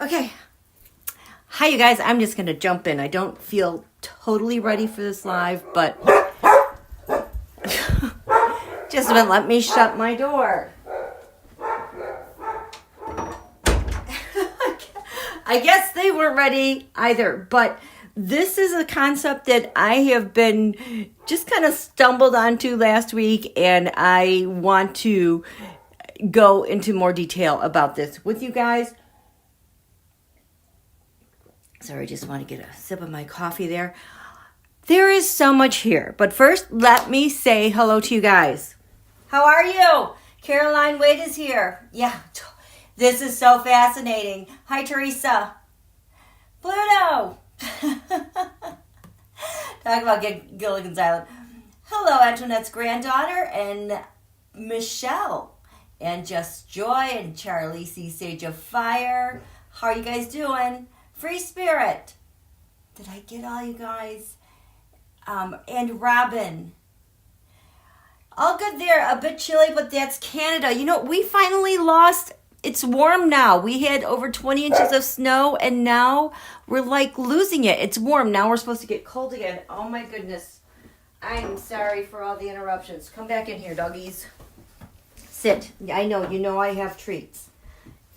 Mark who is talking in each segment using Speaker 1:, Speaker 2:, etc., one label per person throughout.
Speaker 1: Okay. Hi, you guys. I'm just going to jump in. I don't feel totally ready for this live, but just let me shut my door. I guess they weren't ready either, but this is a concept that I have been just kind of stumbled onto last week, and I want to go into more detail about this with you guys. Sorry, I just want to get a sip of my coffee there. There is so much here, but first let me say hello to you guys. How are you? Caroline Wade is here. Yeah, this is so fascinating. Hi, Teresa. Pluto. Talk about Gilligan's Island. Hello, Antoinette's granddaughter and Michelle and Just Joy and Charlie C. Sage of Fire. How are you guys doing? Free Spirit. Did I get all you guys? And Robin. All good there. A bit chilly, but that's Canada. You know, we finally lost. It's warm now. We had over 20 inches of snow, and now we're like losing it. It's warm. Now we're supposed to get cold again. Oh my goodness. I'm sorry for all the interruptions. Come back in here, doggies. Sit. I know. You know I have treats.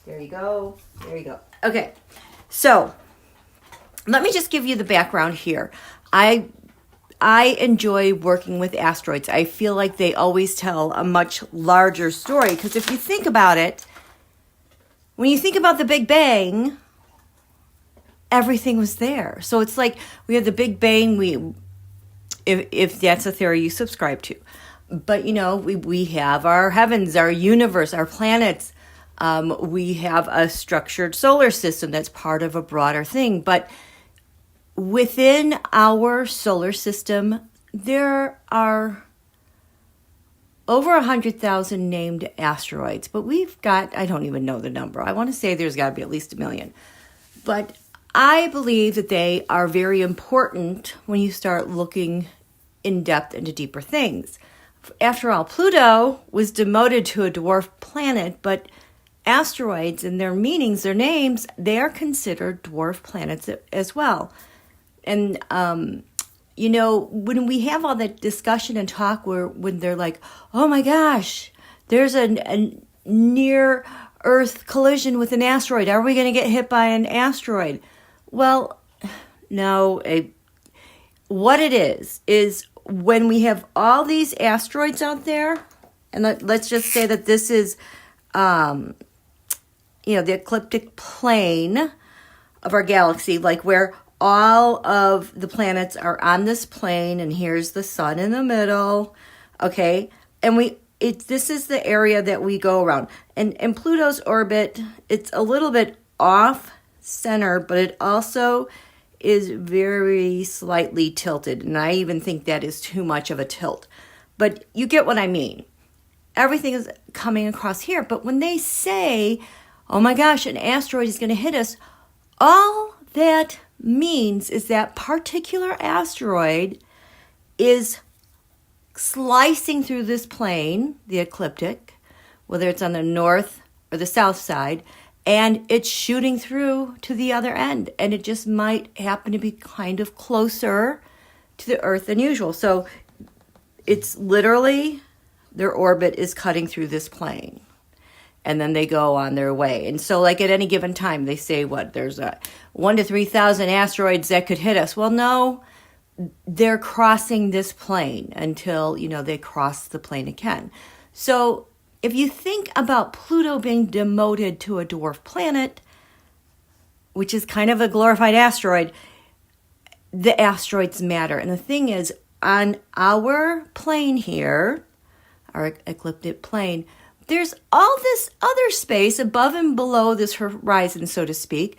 Speaker 1: There you go. There you go. Okay. So, let me just give you the background here. I enjoy working with asteroids. I feel like they always tell a much larger story, because if you think about it, when you think about the Big Bang, everything was there. So it's like we have the Big Bang, if that's a theory you subscribe to. But, you know, we have our heavens, our universe, our planets. We have a structured solar system that's part of a broader thing. But within our solar system, there are over 100,000 named asteroids. But we've got, I don't even know the number. I want to say there's got to be at least 1 million. But I believe that they are very important when you start looking in depth into deeper things. After all, Pluto was demoted to a dwarf planet, but asteroids and their meanings, their names, they are considered dwarf planets as well. And, you know, when we have all that discussion and talk when they're like, oh my gosh, there's a near Earth collision with an asteroid. Are we going to get hit by an asteroid? Well, no. What it is when we have all these asteroids out there, and let's just say that this is, you know, the ecliptic plane of our galaxy, like where all of the planets are on this plane, and here's the sun in the middle, okay? And this is the area that we go around. And Pluto's orbit, it's a little bit off center, but it also is very slightly tilted, and I even think that is too much of a tilt. But you get what I mean. Everything is coming across here, but when they say, oh my gosh, an asteroid is going to hit us, all that means is that particular asteroid is slicing through this plane, the ecliptic, whether it's on the north or the south side, and it's shooting through to the other end, and it just might happen to be kind of closer to the Earth than usual. So it's literally their orbit is cutting through this plane, and then they go on their way. And so, like, at any given time, they say, there's 1 to 3,000 asteroids that could hit us. Well, no, they're crossing this plane until, you know, they cross the plane again. So if you think about Pluto being demoted to a dwarf planet, which is kind of a glorified asteroid, the asteroids matter. And the thing is, on our plane here, our ecliptic plane, there's all this other space above and below this horizon, so to speak,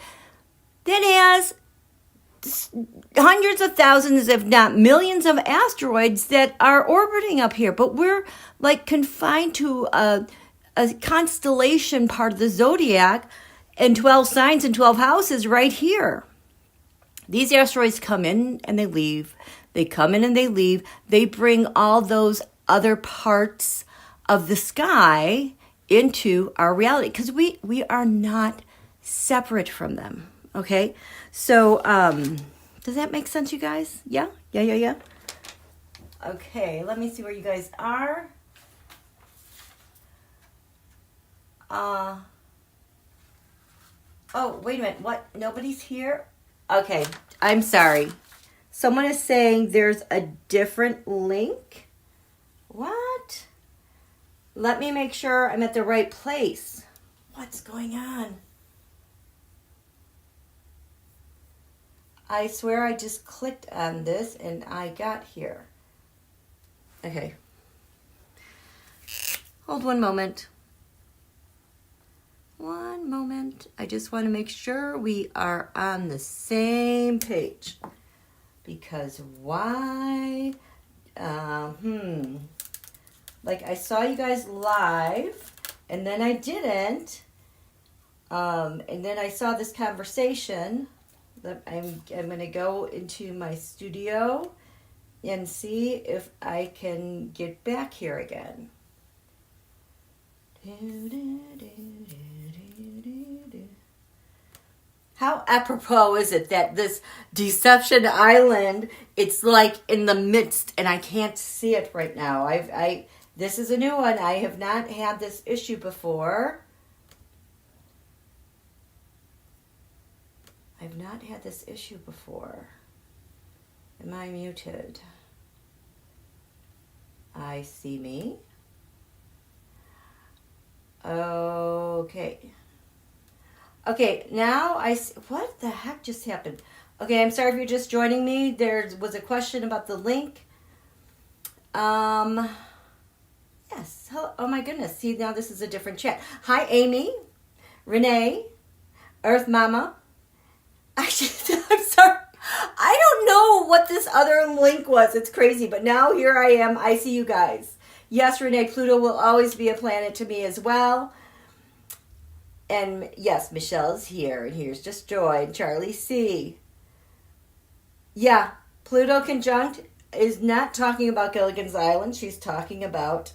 Speaker 1: that has hundreds of thousands, if not millions, of asteroids that are orbiting up here. But we're like confined to a constellation part of the zodiac and 12 signs and 12 houses right here. These asteroids come in and they leave. They come in and they leave. They bring all those other parts of the sky into our reality, because we are not separate from them. Okay, so does that make sense, you guys? Yeah. Okay, let me see where you guys are. Oh, wait a minute. What? Nobody's here? Okay, I'm sorry. Someone is saying there's a different link. What? Let me make sure I'm at the right place. What's going on? I swear I just clicked on this and I got here. Okay. Hold one moment. One moment. I just want to make sure we are on the same page. Because why? Like I saw you guys live and then I didn't. And then I saw this conversation. I'm going to go into my studio and see if I can get back here again. How apropos is it that this Deception Island, it's like in the midst and I can't see it right now. This is a new one. I have not had this issue before. I've not had this issue before. Am I muted? I see me. Okay. Okay, now I see. What the heck just happened? Okay, I'm sorry if you're just joining me. There was a question about the link. Yes. Hello. Oh my goodness. See, now this is a different chat. Hi, Amy, Renee, Earth Mama. Actually, I'm sorry. I don't know what this other link was. It's crazy. But now here I am. I see you guys. Yes, Renee, Pluto will always be a planet to me as well. And yes, Michelle's here. And here's Just Joy and Charlie C. Yeah, Pluto conjunct is not talking about Gilligan's Island. She's talking about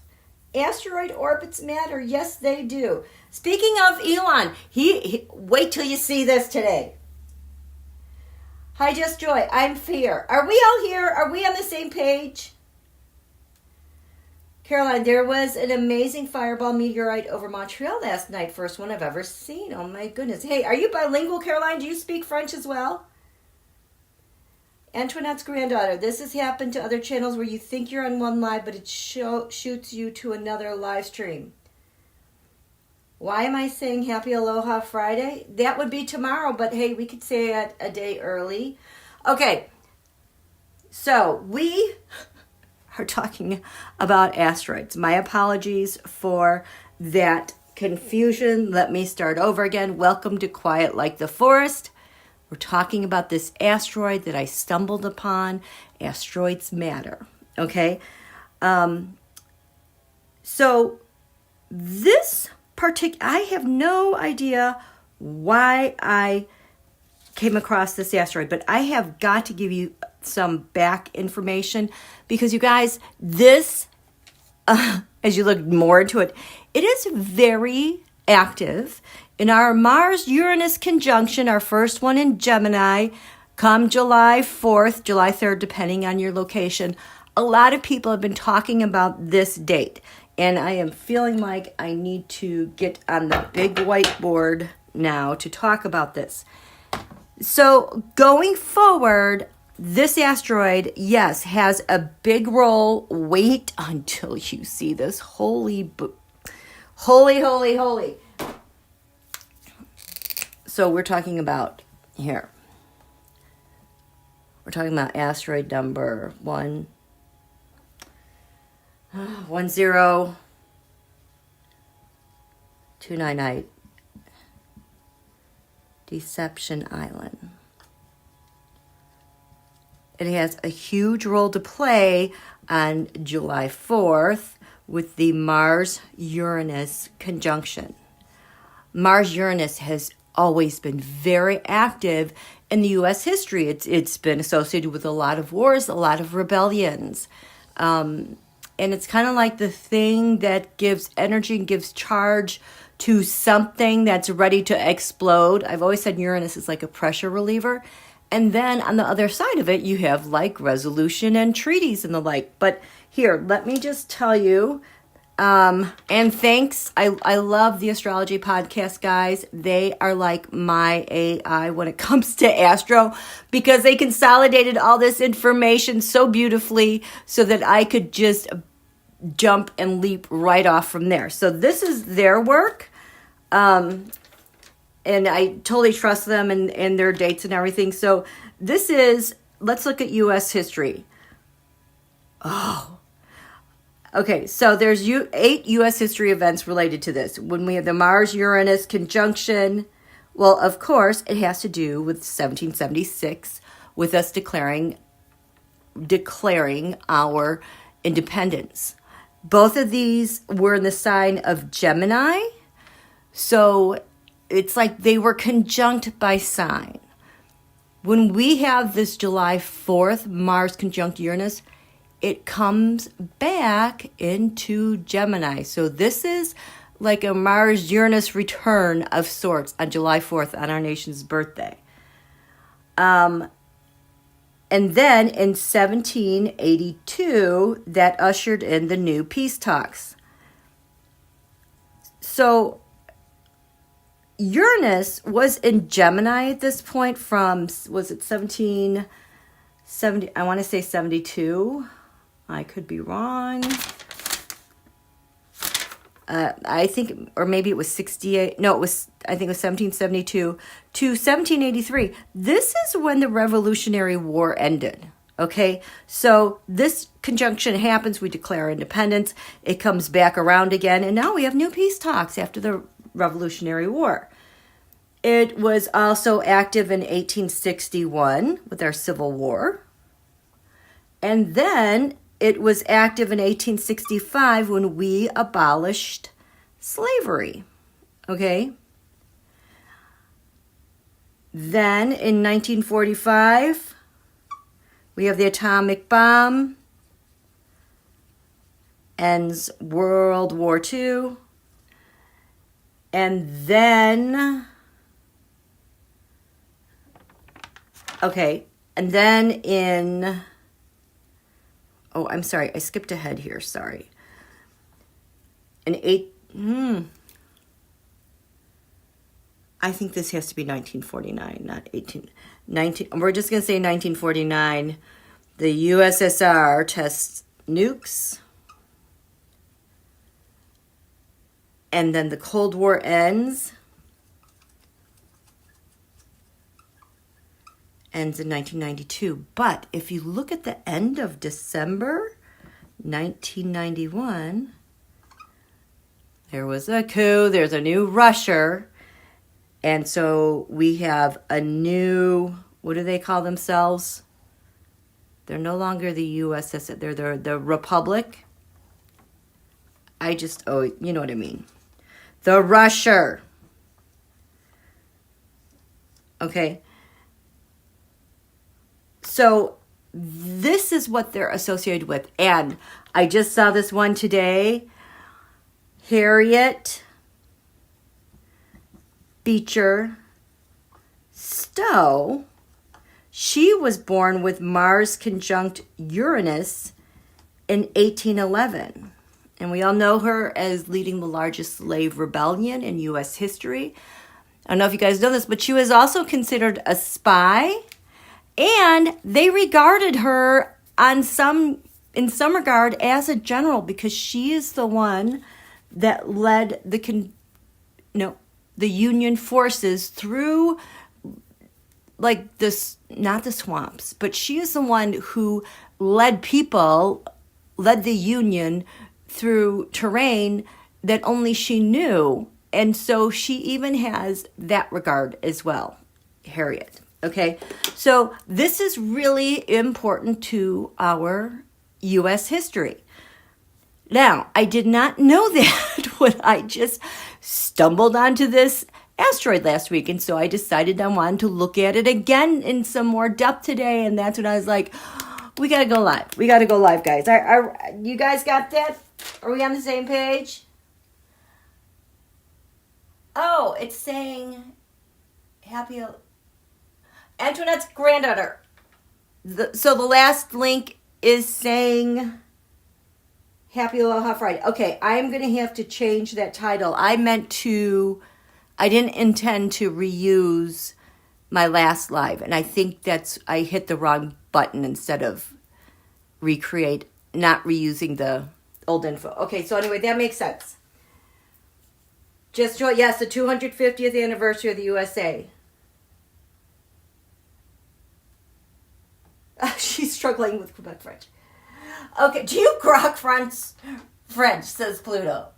Speaker 1: asteroid orbits matter. Yes, they do. Speaking of Elon, he wait till you see this today. Hi, Just Joy. I'm Fear. Are we all here? Are we on the same page? Caroline, there was an amazing fireball meteorite over Montreal last night. First one I've ever seen. Oh, my goodness. Hey, are you bilingual, Caroline? Do you speak French as well? Antoinette's granddaughter. This has happened to other channels where you think you're on one live, but it shoots you to another live stream. Why am I saying Happy Aloha Friday? That would be tomorrow, but hey, we could say it a day early. Okay, so we are talking about asteroids. My apologies for that confusion. Let me start over again. Welcome to Quiet Like the Forest. We're talking about this asteroid that I stumbled upon. Asteroids matter, okay? So this I have no idea why I came across this asteroid, but I have got to give you some back information because you guys, this, as you look more into it, it is very active in our Mars-Uranus conjunction, our first one in Gemini, come July 4th, July 3rd, depending on your location. A lot of people have been talking about this date. And I am feeling like I need to get on the big whiteboard now to talk about this. So going forward, this asteroid, yes, has a big role. Wait until you see this. Holy. So we're talking about here. We're talking about asteroid number 10298, Deception Island. It has a huge role to play on July 4th with the Mars-Uranus conjunction. Mars-Uranus has always been very active in the U.S. history. It's been associated with a lot of wars, a lot of rebellions. and it's kind of like the thing that gives energy and gives charge to something that's ready to explode. I've always said Uranus is like a pressure reliever. And then on the other side of it, you have like resolution and treaties and the like. But here, let me just tell you, and thanks. I love the Astrology Podcast, guys. They are like my AI when it comes to astro, because they consolidated all this information so beautifully so that I could just jump and leap right off from there. So this is their work. And I totally trust them and their dates and everything. So this is, let's look at U.S. history. Oh, okay. So there's 8 U.S. history events related to this. When we have the Mars-Uranus conjunction, well, of course, it has to do with 1776, with us declaring our independence. Both of these were in the sign of Gemini. So it's like they were conjunct by sign. When we have this July 4th, Mars conjunct Uranus, it comes back into Gemini. So this is like a Mars-Uranus return of sorts on July 4th on our nation's birthday. And then in 1782, that ushered in the new peace talks. So Uranus was in Gemini at this point from, was it 1770? I want to say 72. I could be wrong. I think, or maybe it was 68. No, I think it was 1772 to 1783. This is when the Revolutionary War ended. Okay, so this conjunction happens. We declare independence. It comes back around again. And now we have new peace talks after the Revolutionary War. It was also active in 1861 with our Civil War. And then it was active in 1865 when we abolished slavery. Okay. Then in 1945, we have the atomic bomb. Ends World War II. And then, okay, and then in, oh, I'm sorry, I skipped ahead here, sorry. I think this has to be 1949, not 19, we're just going to say 1949. The USSR tests nukes. And then the Cold War ends in 1992. But if you look at the end of December 1991, there was a coup. There's a new Russia. And so we have a new, what do they call themselves? They're no longer the USSR. They're the Republic. You know what I mean. The Russia. Okay. So this is what they're associated with. And I just saw this one today. Harriet Beecher Stowe. She was born with Mars conjunct Uranus in 1811. And we all know her as leading the largest slave rebellion in U.S. history. I don't know if you guys know this, but she was also considered a spy. And they regarded her in some regard as a general, because she is the one that led the Union forces through, like, this, not the swamps, but she is the one who led the Union through terrain that only she knew. And so she even has that regard as well, Harriet. Okay, so this is really important to our U.S. history. Now, I did not know that when I just stumbled onto this asteroid last week. And so I decided I wanted to look at it again in some more depth today. And that's when I was like, We got to go live. We got to go live, guys. Are you guys got that? Are we on the same page? Oh, it's saying happy Antoinette's granddaughter. So the last link is saying Happy Aloha Friday. Okay, I am going to have to change that title. I didn't intend to reuse my last live, and I think I hit the wrong button instead of recreate, not reusing the old info. Okay, so anyway, that makes sense. Just joy, yes, the 250th anniversary of the USA. She's struggling with Quebec French. Okay, do you grok French, says Pluto.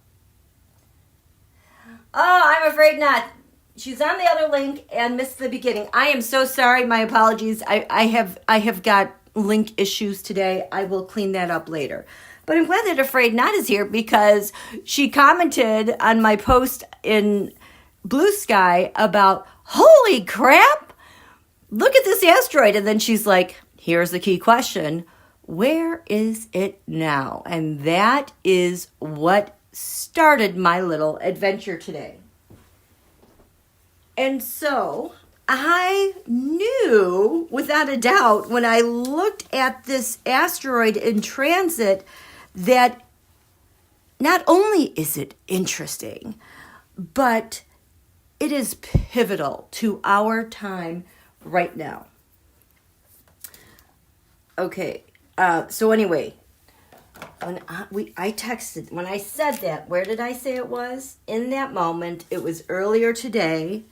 Speaker 1: Oh, I'm afraid not. She's on the other link and missed the beginning. I am so sorry. My apologies. I have got link issues today. I will clean that up later. But I'm glad that Afraid Not is here because she commented on my post in Blue Sky about, holy crap, look at this asteroid. And then she's like, here's the key question. Where is it now? And that is what started my little adventure today. And so I knew without a doubt when I looked at this asteroid in transit that not only is it interesting, but it is pivotal to our time right now. Okay, so anyway, when I texted, when I said that, where did I say it was? In that moment, it was earlier today.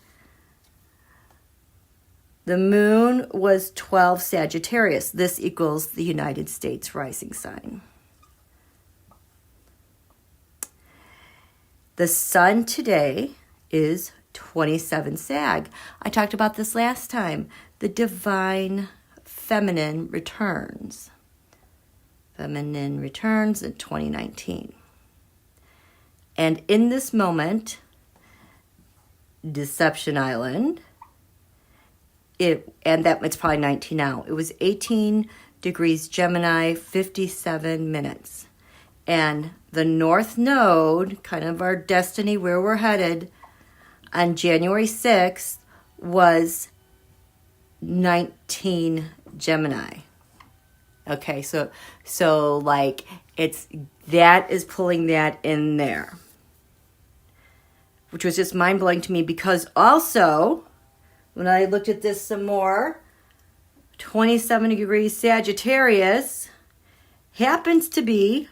Speaker 1: The moon was 12 Sagittarius. This equals the United States rising sign. The sun today is 27 Sag. I talked about this last time. The divine feminine returns. Feminine returns in 2019. And in this moment, Deception Island, it's probably 19 now. It was 18 degrees Gemini, 57 minutes. And the North Node, kind of our destiny, where we're headed, on January 6th was 19 Gemini. Okay, so like that is pulling that in there, which was just mind-blowing to me because also when I looked at this some more, 27 degrees Sagittarius happens to be,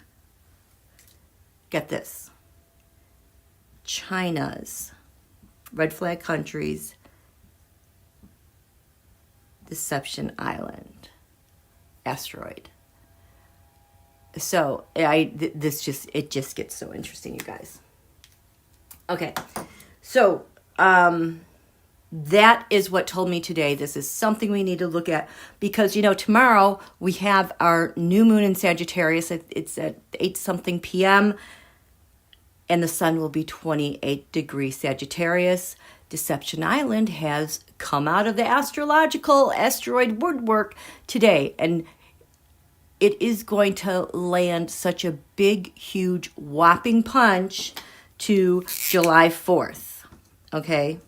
Speaker 1: get this, China's red flag countries Deception Island asteroid. So it just gets so interesting, you guys. Okay, so that is what told me today this is something we need to look at because, tomorrow we have our new moon in Sagittarius. It's at 8-something p.m. and the sun will be 28 degrees Sagittarius. Deception Island has come out of the astrological asteroid woodwork today, and it is going to land such a big, huge, whopping punch to July 4th. Okay?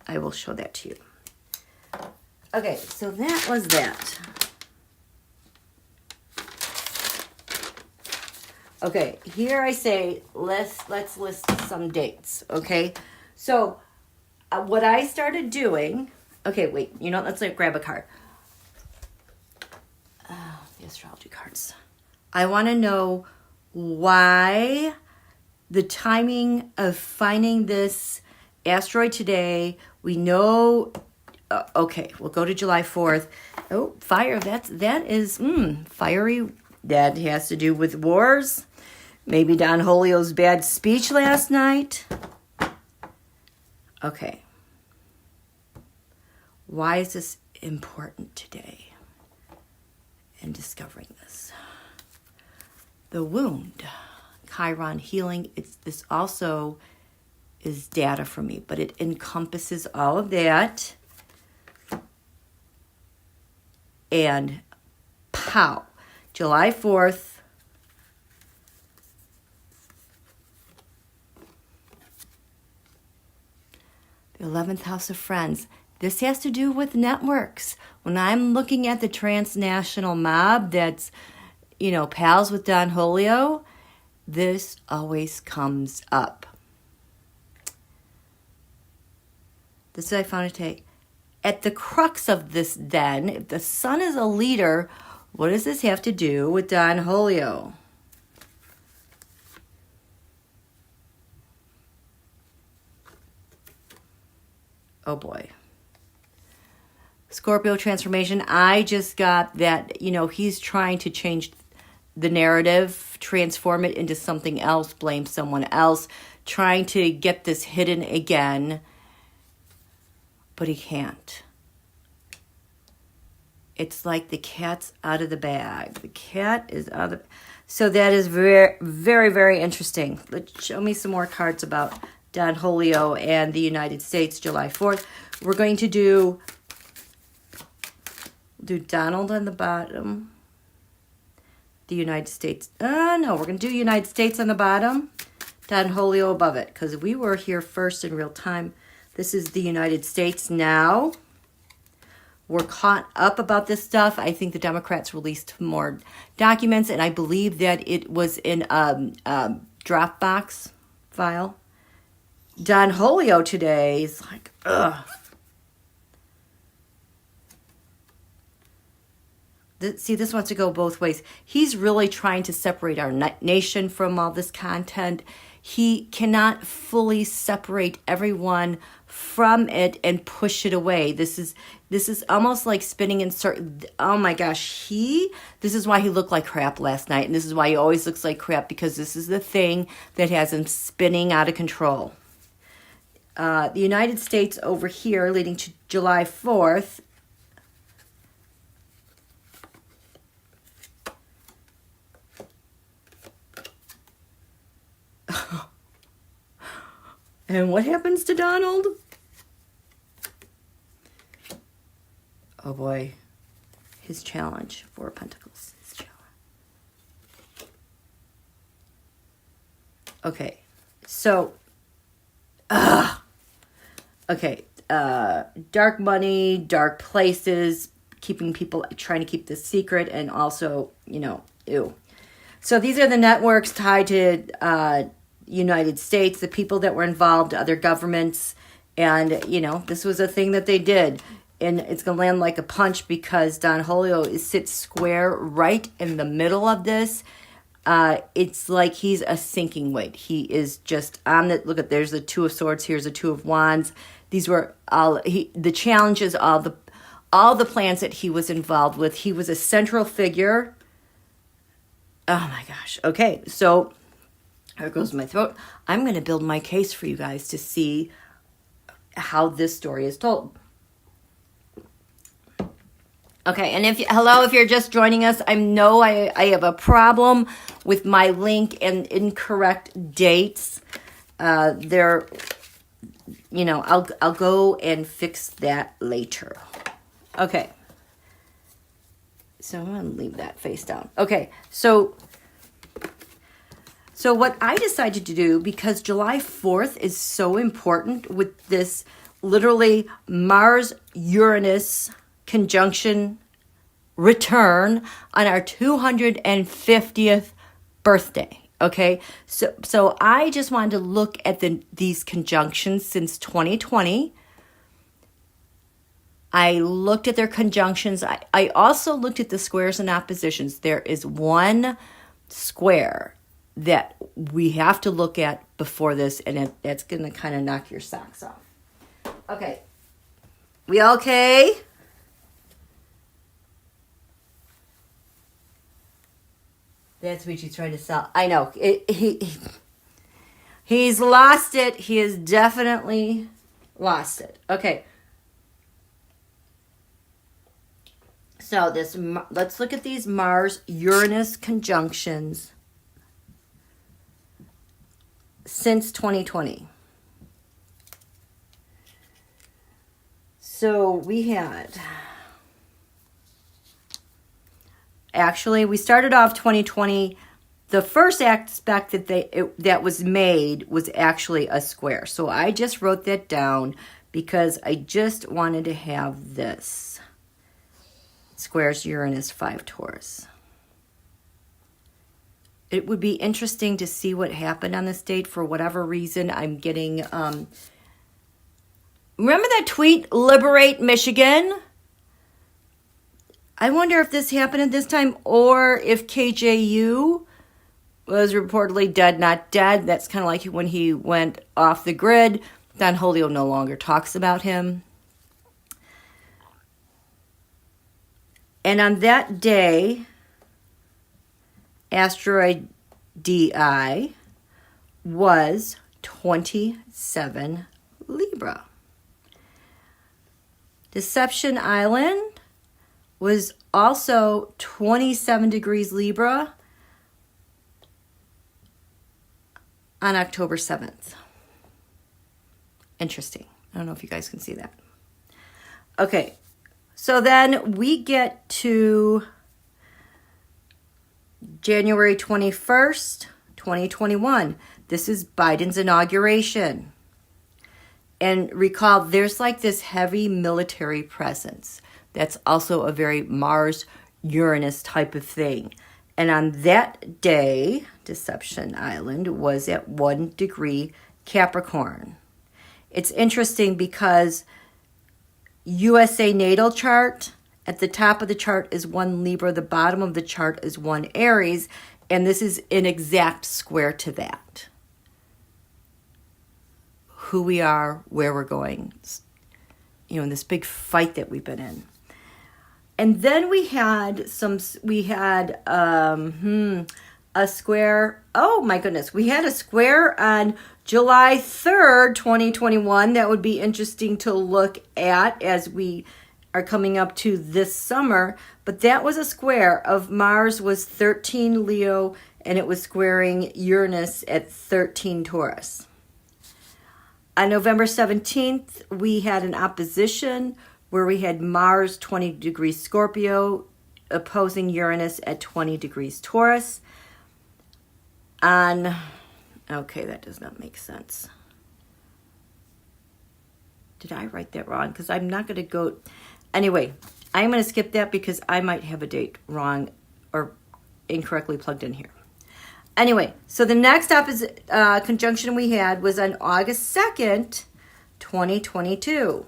Speaker 1: I will show that to you. Okay, so that was that. Okay, here I say let's list some dates. Okay, so what I started doing. Okay, wait. Let's grab a card. The astrology cards. I want to know why the timing of finding this asteroid today. We know. Okay, we'll go to July 4th. Oh, fire. That is fiery. That has to do with wars. Maybe Don Julio's bad speech last night. Okay. Why is this important today? In discovering this. The wound. Chiron healing. This also is data for me, but it encompasses all of that. And how. July 4th. The 11th house of friends. This has to do with networks. When I'm looking at the transnational mob that's, pals with Don Julio, this always comes up. This is what I found to take. At the crux of this then, if the sun is a leader, what does this have to do with Don Julio? Oh boy. Scorpio transformation. I just got that, he's trying to change the narrative, transform it into something else, blame someone else, trying to get this hidden again. But he can't. It's like the cat's out of the bag. The cat is out of the... So that is very, very, very interesting. Let's show me some more cards about Don Julio and the United States, July 4th. We're going to do Donald on the bottom. The United States. No, we're going to do United States on the bottom. Don Julio above it. Because we were here first in real time. This is the United States now. We're caught up about this stuff. I think the Democrats released more documents, and I believe that it was in a Dropbox file. Don Julio today is like, ugh. This wants to go both ways. He's really trying to separate our nation from all this content. He cannot fully separate everyone from it and push it away. This is almost like spinning in certain... Oh my gosh, this is why he looked like crap last night, and this is why he always looks like crap, because this is the thing that has him spinning out of control. The United States over here, leading to July 4th. And what happens to Donald? Oh boy. His challenge. Four of Pentacles. His challenge. Okay. So. Okay. Dark money, dark places, keeping people, trying to keep this secret, and also, ew. So these are the networks tied to United States, the people that were involved, other governments, and, this was a thing that they did. And it's going to land like a punch because Don Julio sits square right in the middle of this. It's like he's a sinking weight. He is just on the... Look, there's the Two of Swords. Here's the Two of Wands. These were all... the challenges, all the plans that he was involved with. He was a central figure. Oh my gosh. Okay, so here goes my throat. I'm going to build my case for you guys to see how this story is told. Okay, and if you're just joining us, I know I have a problem with my link and incorrect dates. I'll go and fix that later. Okay. So I'm going to leave that face down. Okay, so what I decided to do, because July 4th is so important with this literally Mars-Uranus conjunction return on our 250th birthday. Okay, so I just wanted to look at these conjunctions since 2020. I looked at their conjunctions. I also looked at the squares and oppositions. There is one square that we have to look at before this, and it's going to kind of knock your socks off. Okay, we okay? That's what he's trying to sell. I know. He's lost it. He has definitely lost it. Okay. So let's look at these Mars-Uranus conjunctions since 2020. So we had actually. We started off 2020. The first aspect that was made was actually a square. So I just wrote that down because I just wanted to have this. Squares Uranus 5 Taurus. It would be interesting to see what happened on this date. For whatever reason, I'm getting... remember that tweet, Liberate Michigan? I wonder if this happened at this time, or if KJU was reportedly dead, not dead. That's kind of like when he went off the grid. Don Julio no longer talks about him. And on that day, asteroid DI was 27 Libra. Deception Island was also 27 degrees Libra on October 7th. Interesting. I don't know if you guys can see that. Okay, so then we get to January 21st, 2021. This is Biden's inauguration. And recall, there's like this heavy military presence. That's also a very Mars-Uranus type of thing. And on that day, Deception Island was at 1 degree Capricorn. It's interesting because USA natal chart, at the top of the chart is 1 Libra, the bottom of the chart is 1 Aries, and this is an exact square to that. Who we are, where we're going, in this big fight that we've been in. And then we had a square. Oh my goodness. We had a square on July 3rd, 2021. That would be interesting to look at as we are coming up to this summer. But that was a square of Mars was 13 Leo and it was squaring Uranus at 13 Taurus. On November 17th, we had an opposition where we had Mars 20 degrees Scorpio opposing Uranus at 20 degrees Taurus. Okay, that does not make sense. Did I write that wrong? Because I'm not going to go... Anyway, I'm going to skip that because I might have a date wrong or incorrectly plugged in here. Anyway, so the next conjunction we had was on August 2nd, 2022.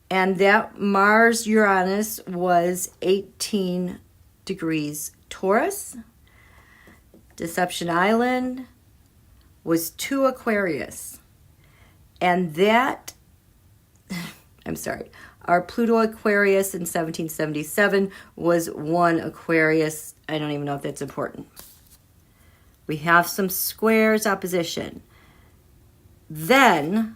Speaker 1: And that Mars-Uranus was 18 degrees Taurus. Deception Island was 2 Aquarius. And that, I'm sorry, our Pluto Aquarius in 1777 was 1 Aquarius. I don't even know if that's important. We have some squares opposition. Then,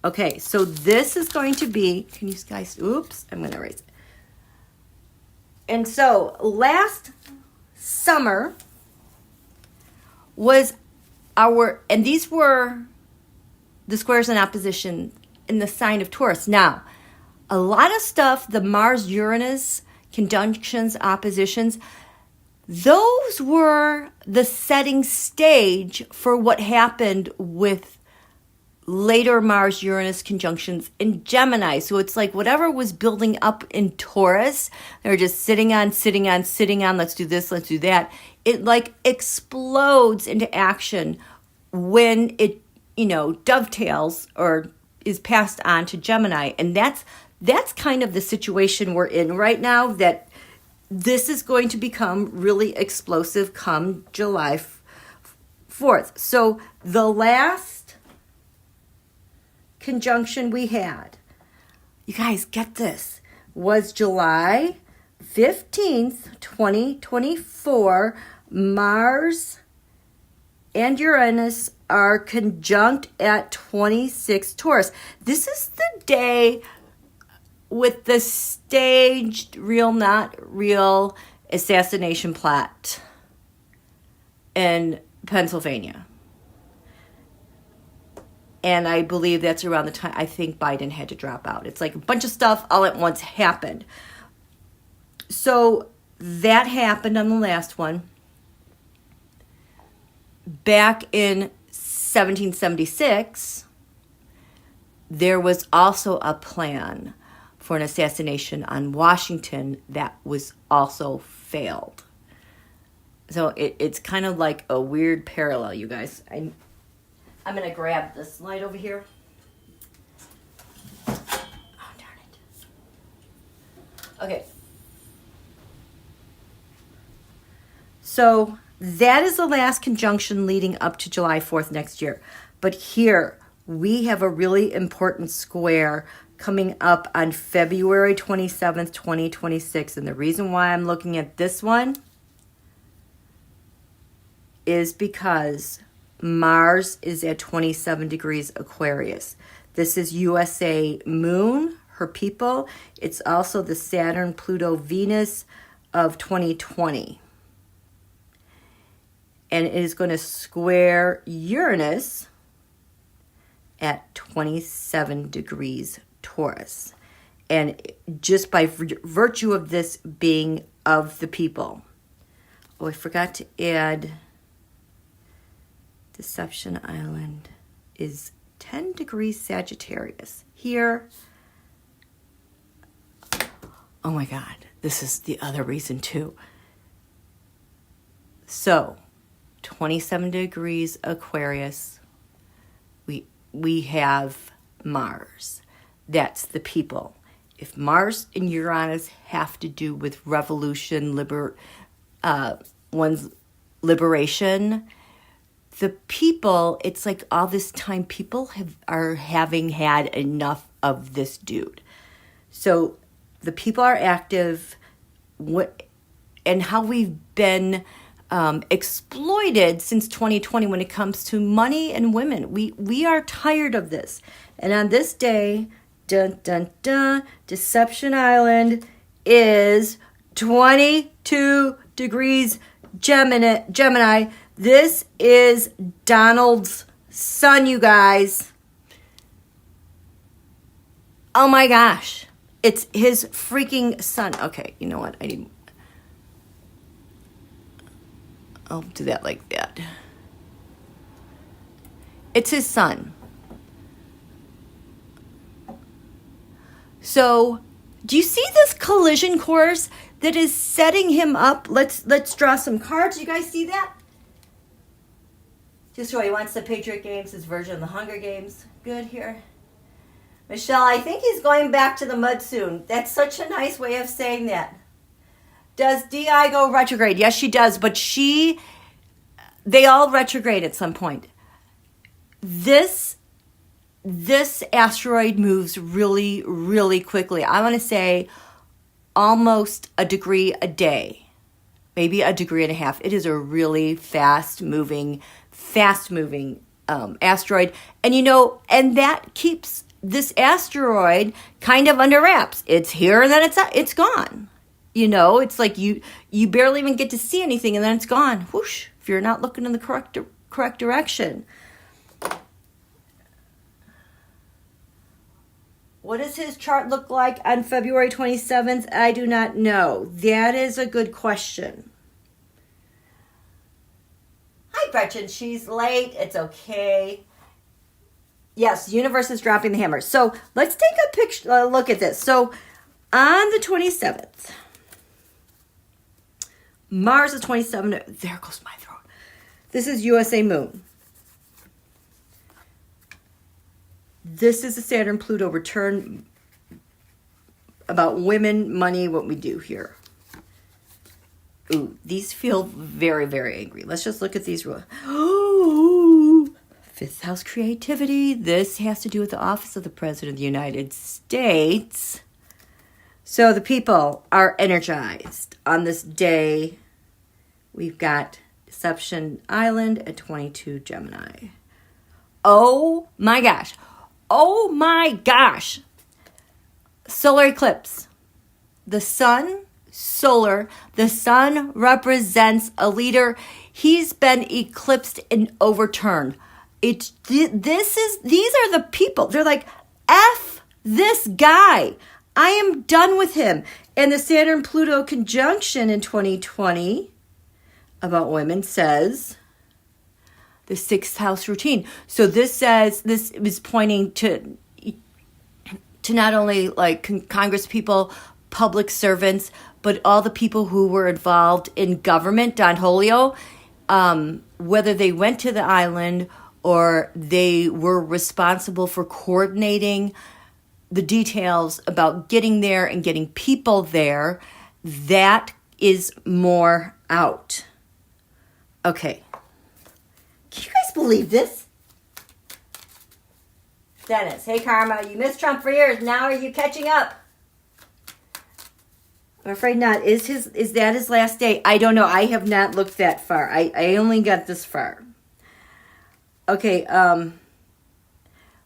Speaker 1: okay, so this is going to be, can you guys, oops, I'm going to erase it. And so last summer was and these were the squares in opposition in the sign of Taurus. Now, a lot of stuff, the Mars-Uranus conjunctions, oppositions, those were the setting stage for what happened with later Mars-Uranus conjunctions in Gemini. So it's like whatever was building up in Taurus, they were just sitting on, let's do this, let's do that. It like explodes into action when it, dovetails or is passed on to Gemini. And that's kind of the situation we're in right now, that this is going to become really explosive come July 4th. So the last conjunction we had, you guys get this, was July 15th, 2024. Mars and Uranus are conjunct at 26 Taurus. This is the day with the staged, real, not real assassination plot in Pennsylvania. And I believe that's around the time I think Biden had to drop out. It's like a bunch of stuff all at once happened. So that happened on the last one. Back in 1776, there was also a plan for an assassination on Washington that was also failed. So it's kind of like a weird parallel, you guys. I'm going to grab this light over here. Oh, darn it. Okay. So that is the last conjunction leading up to July 4th next year. But here, we have a really important square coming up on February 27th, 2026. And the reason why I'm looking at this one is because Mars is at 27 degrees Aquarius. This is USA Moon, her people. It's also the Saturn, Pluto, Venus of 2020. And it is going to square Uranus at 27 degrees Taurus. And just by virtue of this being of the people. Oh, I forgot to add Deception Island is 10 degrees Sagittarius. Here, oh my God, this is the other reason too. So, 27 degrees Aquarius, we have Mars. That's the people. If Mars and Uranus have to do with revolution, one's liberation, the people, it's like all this time people are having had enough of this dude. So the people are active, and how we've been exploited since 2020 when it comes to money and women. We are tired of this. And on this day, dun dun dun, Deception Island is 22 degrees Gemini. This is Donald's son, you guys. Oh my gosh. It's his freaking son. Okay, you know what? I'll do that like that. It's his son. So, do you see this collision course that is setting him up? Let's draw some cards. You guys see that? Just so he wants the Patriot Games, his version of the Hunger Games. Good here. Michelle, I think he's going back to the mud soon. That's such a nice way of saying that. Does DI go retrograde? Yes, she does. But they all retrograde at some point. This asteroid moves really, really quickly. I want to say almost a degree a day. Maybe a degree and a half. It is a really fast-moving asteroid. And that keeps this asteroid kind of under wraps. It's here and then it's gone. It's like you barely even get to see anything and then it's gone. Whoosh, if you're not looking in the correct direction. What does his chart look like on February 27th? I do not know. That is a good question. Hi, Gretchen. She's late. It's okay. Yes, universe is dropping the hammer. So let's take a look at this. So on the 27th, Mars is 27. There goes my throat. This is USA Moon. This is the Saturn-Pluto return about women, money, what we do here. Ooh, these feel very, very angry. Let's just look at these. Oh, fifth house creativity. This has to do with the office of the President of the United States. So the people are energized. On this day, we've got Deception Island at 22 Gemini. Oh my gosh. Oh my gosh. Solar eclipse. The sun, solar. The sun represents a leader. He's been eclipsed and overturned. These are the people. They're like, F this guy. I am done with him. And the Saturn-Pluto conjunction in 2020 about women says the 6th house routine. So this is pointing to not only like Congress people, public servants, but all the people who were involved in government, Don Holio, whether they went to the island or they were responsible for coordinating the details about getting there and getting people there, that is more out. Okay. Can you guys believe this? Dennis, hey Karma, you missed Trump for years. Now are you catching up? I'm afraid not. Is that his last day? I don't know. I have not looked that far. I only got this far. Okay,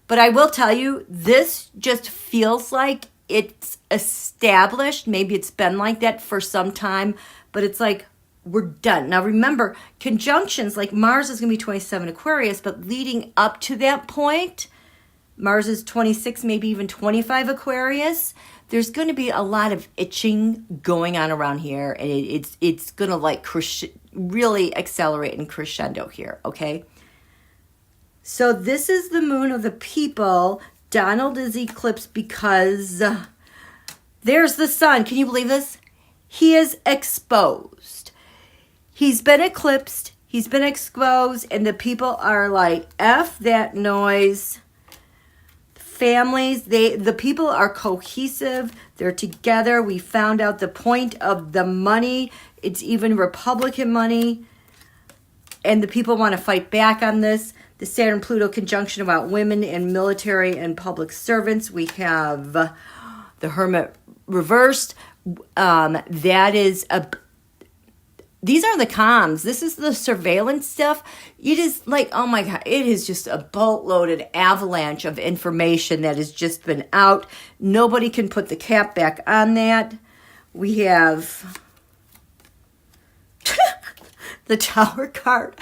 Speaker 1: but I will tell you, this just feels like it's established. Maybe it's been like that for some time, but it's like we're done. Now remember, conjunctions, like Mars is going to be 27 Aquarius, but leading up to that point, Mars is 26, maybe even 25 Aquarius. There's going to be a lot of itching going on around here, and it's going to like really accelerate and crescendo here, okay? So this is the moon of the people. Donald is eclipsed because there's the sun. Can you believe this? He is exposed. He's been eclipsed. He's been exposed, and the people are like, F that noise. Families, the people are cohesive. They're together. We found out the point of the money. It's even Republican money. And the people want to fight back on this. The Saturn-Pluto conjunction about women and military and public servants. We have the Hermit reversed. That is these are the comms. This is the surveillance stuff. It is like, oh my God, it is just a boatloaded avalanche of information that has just been out. Nobody can put the cap back on that. We have the Tower card.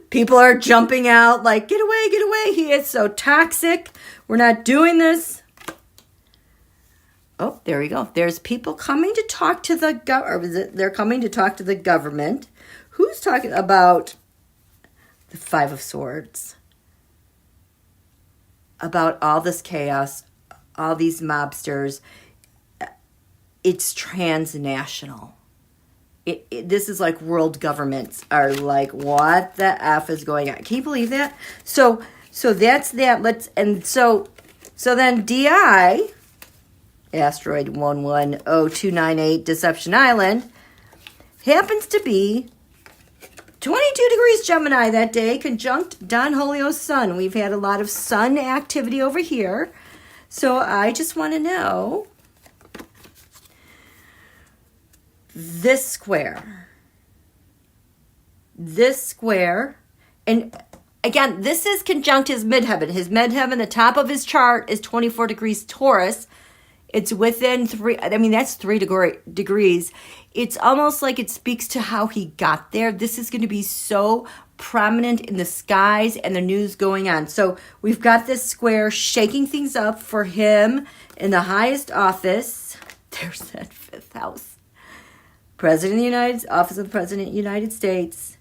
Speaker 1: People are jumping out like, get away, get away. He is so toxic. We're not doing this. Oh, there we go. There's people coming to talk to the they're coming to talk to the government. Who's talking about the Five of Swords? About all this chaos, all these mobsters. It's transnational. This is like world governments are like, what the F is going on? Can you believe that? So that's that. So then DI, Asteroid 110298 Deception Island, happens to be 22 degrees Gemini that day, conjunct Don Holio's sun. We've had a lot of sun activity over here. So I just want to know, this square, and again, this is conjunct his midheaven. His midheaven, the top of his chart is 24 degrees Taurus. It's within that's 3 degrees. It's almost like it speaks to how he got there. This is going to be so prominent in the skies and the news going on. So we've got this square shaking things up for him in the highest office. There's that 5th house. Office of the President of the United States,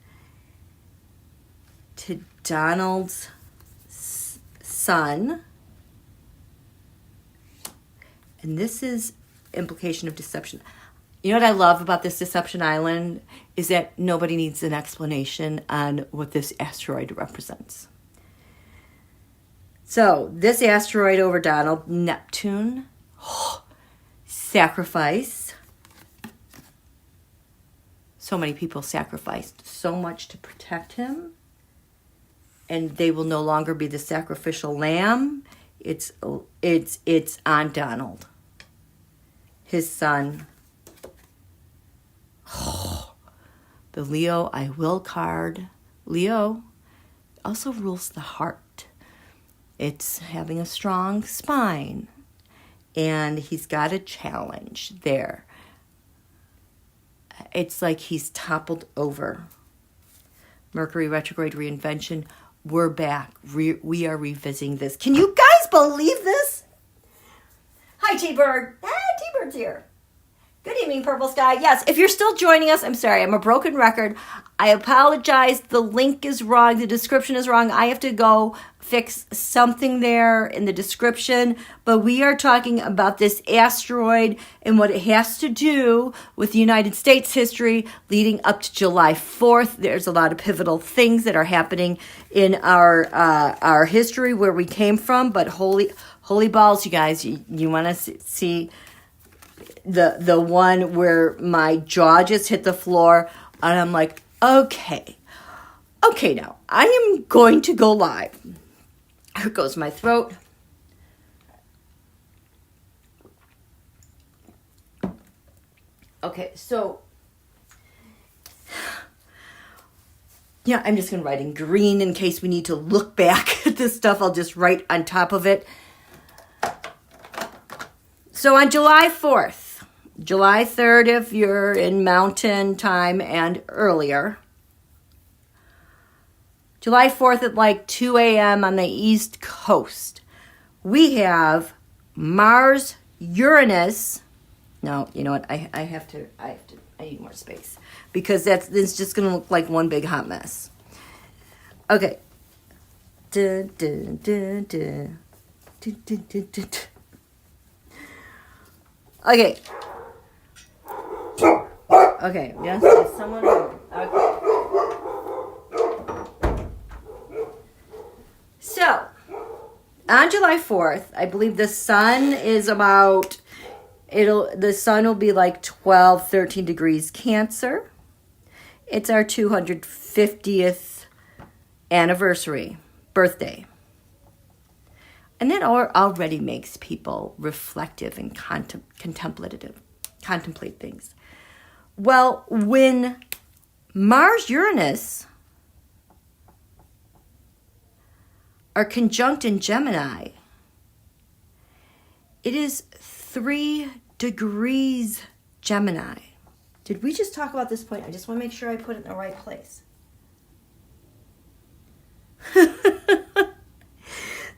Speaker 1: to Donald's son. And this is implication of deception. You know what I love about this Deception Island is that nobody needs an explanation on what this asteroid represents. So this asteroid over Donald, Neptune, sacrifice. So many people sacrificed so much to protect him, and they will no longer be the sacrificial lamb. It's on Donald, his son. The Leo I will card. Leo also rules the heart. It's having a strong spine, and he's got a challenge there. It's like he's toppled over. Mercury retrograde reinvention. We're back. We are revisiting this. Can you guys believe this? Hi, T-Bird. T-Bird's here. Good evening, Purple Sky. Yes, if you're still joining us, I'm sorry, I'm a broken record. I apologize. The link is wrong. The description is wrong. I have to go fix something there in the description. But we are talking about this asteroid and what it has to do with the United States history leading up to July 4th. There's a lot of pivotal things that are happening in our history where we came from. But holy balls, you guys, you want to see the one where my jaw just hit the floor and I'm like, okay, now I am going to go live. Here goes my throat. Okay, so yeah, I'm just going to write in green in case we need to look back at this stuff. I'll just write on top of it. So on July 4th, July 3rd if you're in mountain time and earlier, July 4th at like 2 a.m. on the East Coast, we have Mars, Uranus. No, you know what? I need more space because it's just going to look like one big hot mess. Okay. Okay. Okay, yes, there's someone here. Okay. So, on July 4th, I believe the sun is the sun will be like 12, 13 degrees Cancer. It's our 250th birthday. And that already makes people reflective and contemplate things. Well, when Mars-Uranus are conjunct in Gemini, it is 3 degrees Gemini. Did we just talk about this point? I just want to make sure I put it in the right place.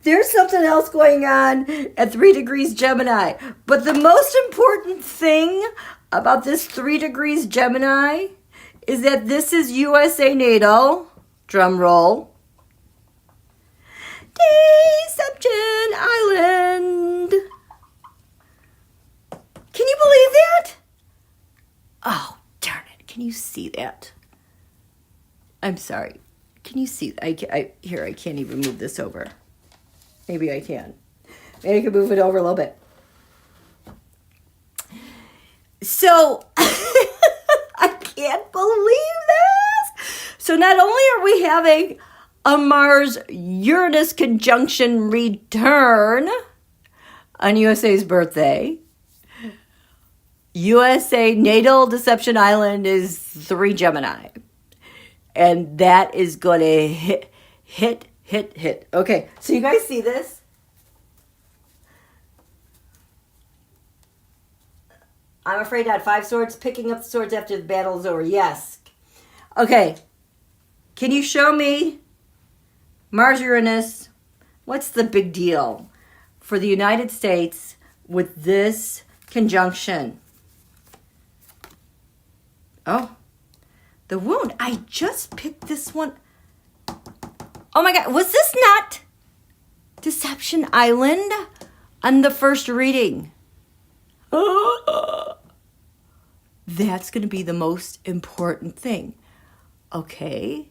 Speaker 1: There's something else going on at 3 degrees Gemini. But the most important thing about this 3 degrees Gemini is that this is USA natal. Drum roll. Deception Island. Can you believe that? Oh, darn it. Can you see that? I'm sorry. Can you see? I can't even move this over. Maybe I can. Maybe I can move it over a little bit. So, I can't believe this. So not only are we having a Mars-Uranus conjunction return on USA's birthday, USA natal Deception Island is 3 Gemini. And that is going to hit. Okay, so you guys see this? I'm afraid not. 5 swords, picking up the swords after the battle is over. Yes. Okay. Can you show me Mars-Uranus? What's the big deal for the United States with this conjunction? Oh, the wound. I just picked this one. Oh my God, was this not Deception Island on the first reading? That's going to be the most important thing. Okay,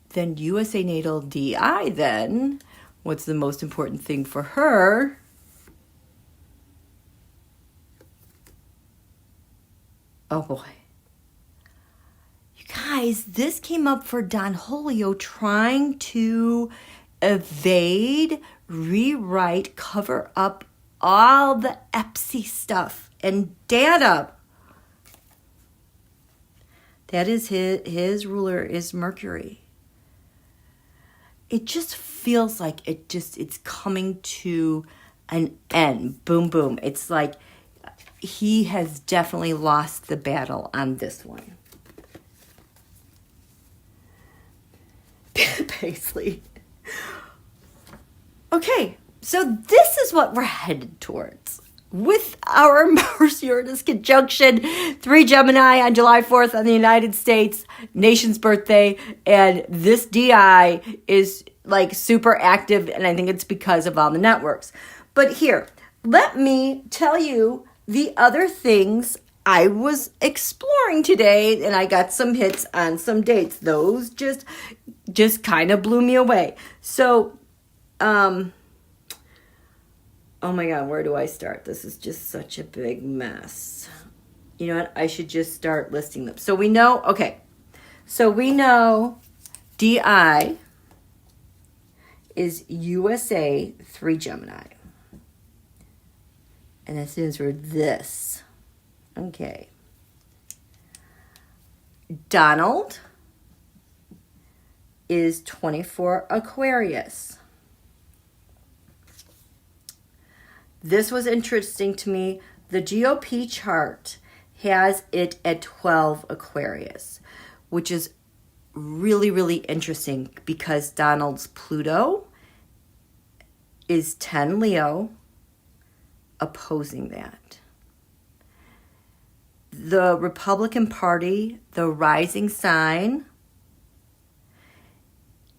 Speaker 1: then USA natal DI then. What's the most important thing for her? Oh boy. Guys, this came up for Don Julio trying to evade, rewrite, cover up all the EPSI stuff and data. That is his ruler is Mercury. It just feels like it's coming to an end. Boom, boom. It's like he has definitely lost the battle on this one. Basically. Okay, so this is what we're headed towards. with our Mars-Uranus conjunction, 3 Gemini on July 4th on the United States nation's birthday. And this DI is like super active, and I think it's because of all the networks. But here, let me tell you the other things I was exploring today, and I got some hits on some dates. Those just kind of blew me away. So, oh my God, where do I start? This is just such a big mess. You know what? I should just start listing them. So we know, okay. So we know DI is USA 3 Gemini. And that stands for this. Okay. Donald is 24 Aquarius. This was interesting to me. The GOP chart has it at 12 Aquarius, which is really, really interesting because Donald's Pluto is 10 Leo, opposing that. The Republican Party, the rising sign,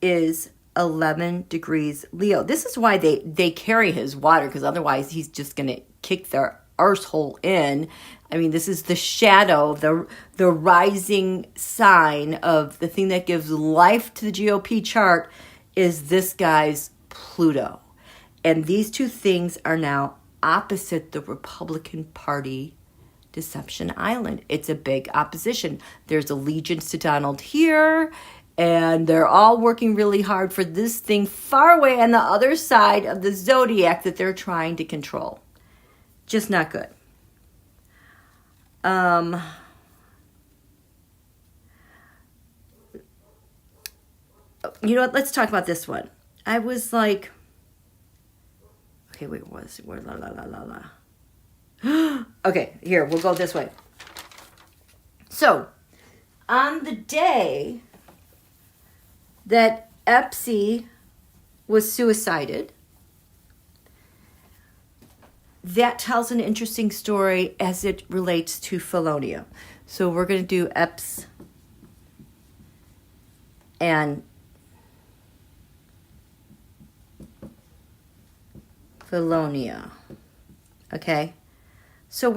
Speaker 1: is 11 degrees Leo. This is why they carry his water, because otherwise he's just going to kick their arsehole in. I mean, this is the shadow, the rising sign of the thing that gives life to the GOP chart is this guy's Pluto. And these two things are now opposite the Republican Party Deception Island. It's a big opposition. There's allegiance to Donald here, and they're all working really hard for this thing far away on the other side of the zodiac that they're trying to control. Just not good. You know what? Let's talk about this one. I was like, okay, wait, where, la, la, la, la, la. Okay, here, we'll go this way. So, on the day that Epsi was suicided, that tells an interesting story as it relates to Philonia. So we're going to do Eps and Philonia. Okay? So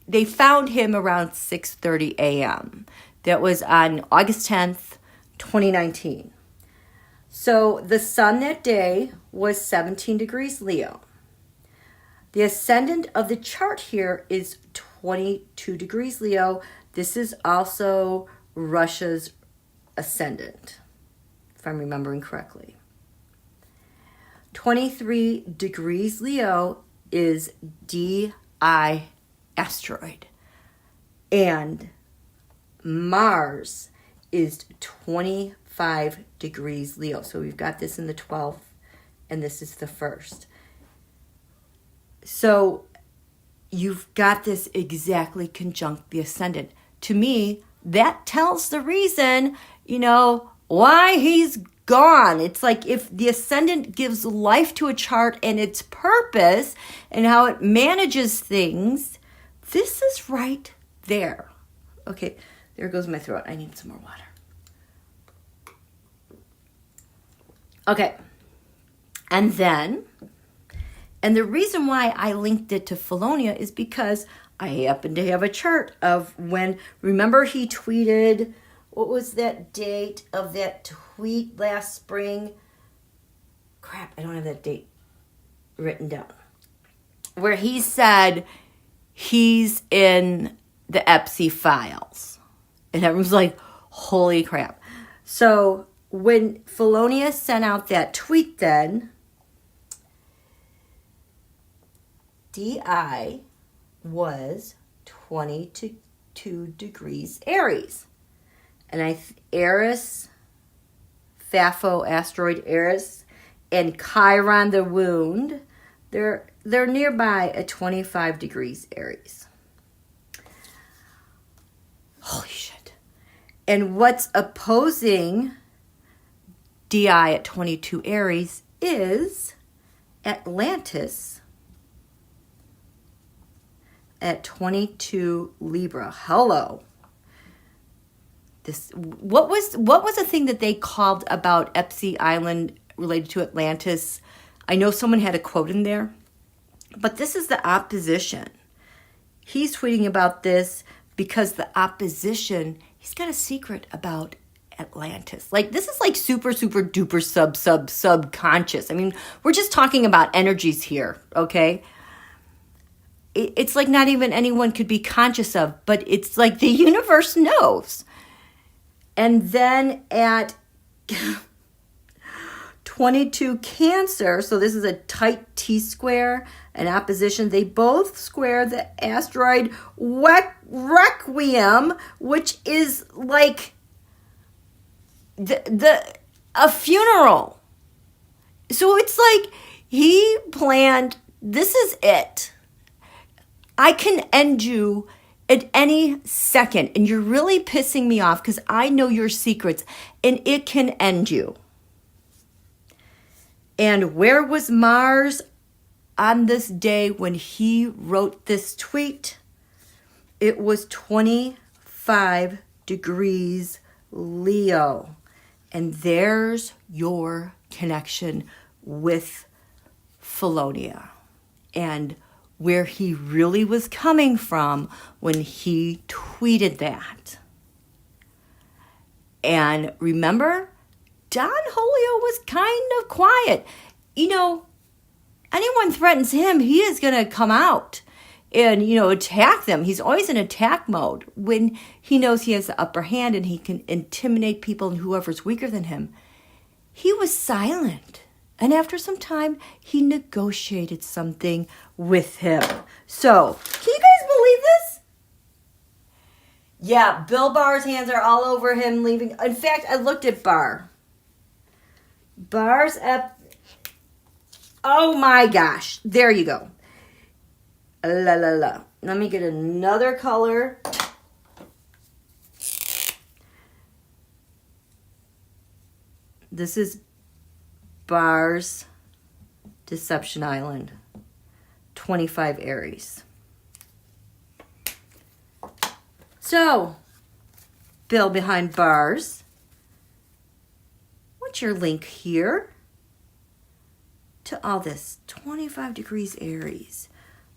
Speaker 1: they found him around 6:30 a.m. That was on August 10th, 2019. So the sun that day was 17 degrees Leo. The ascendant of the chart here is 22 degrees Leo. This is also Russia's ascendant, if I'm remembering correctly. 23 degrees Leo is DI asteroid. And Mars is 25 degrees Leo. So we've got this in the 12th, and this is the 1st. So you've got this exactly conjunct the ascendant. To me, that tells the reason, why he's gone. It's like if the ascendant gives life to a chart and its purpose and how it manages things, this is right there. Okay, there goes my throat. I need some more water. Okay, and the reason why I linked it to Philonia is because I happen to have a chart of when, remember he tweeted, what was that date of that tweet last spring? Crap, I don't have that date written down. Where he said he's in the Epsi files. And everyone's like, holy crap. So when Philonia sent out that tweet then, DI was 22 degrees Aries. And Eris, Phaethon, asteroid Eris, and Chiron the wound, they're nearby at 25 degrees Aries. Holy shit. And what's opposing DI at 22 Aries is Atlantis at 22 Libra. Hello. What was the thing that they called about Epsi Island related to Atlantis? I know someone had a quote in there, but this is the opposition. He's tweeting about this because the opposition, he's got a secret about Atlantis. Like, this is like super duper subconscious. I mean, we're just talking about energies here, okay? It's like not even anyone could be conscious of, but it's like the universe knows. And then at 22 Cancer, so this is a tight T-square, an opposition. They both square the asteroid Requiem, which is like a funeral. So it's like he planned, this is it. I can end you at any second, and you're really pissing me off because I know your secrets, and it can end you. And where was Mars on this day when he wrote this tweet? It was 25 degrees Leo. And there's your connection with Phaethon and where he really was coming from when he tweeted that. And remember, Don Julio was kind of quiet. You know, anyone threatens him, he is going to come out and, attack them. He's always in attack mode when he knows he has the upper hand and he can intimidate people and whoever's weaker than him. He was silent. And after some time, he negotiated something with him. So, can you guys believe this? Yeah, BillBehindBarrs' hands are all over him leaving. In fact, I looked at Barrs oh my gosh. There you go. La la la. Let me get another color. This is Barrs Deception Island. 25 Aries. So, BillBehindBarrs, what's your link here to all this? 25 degrees Aries.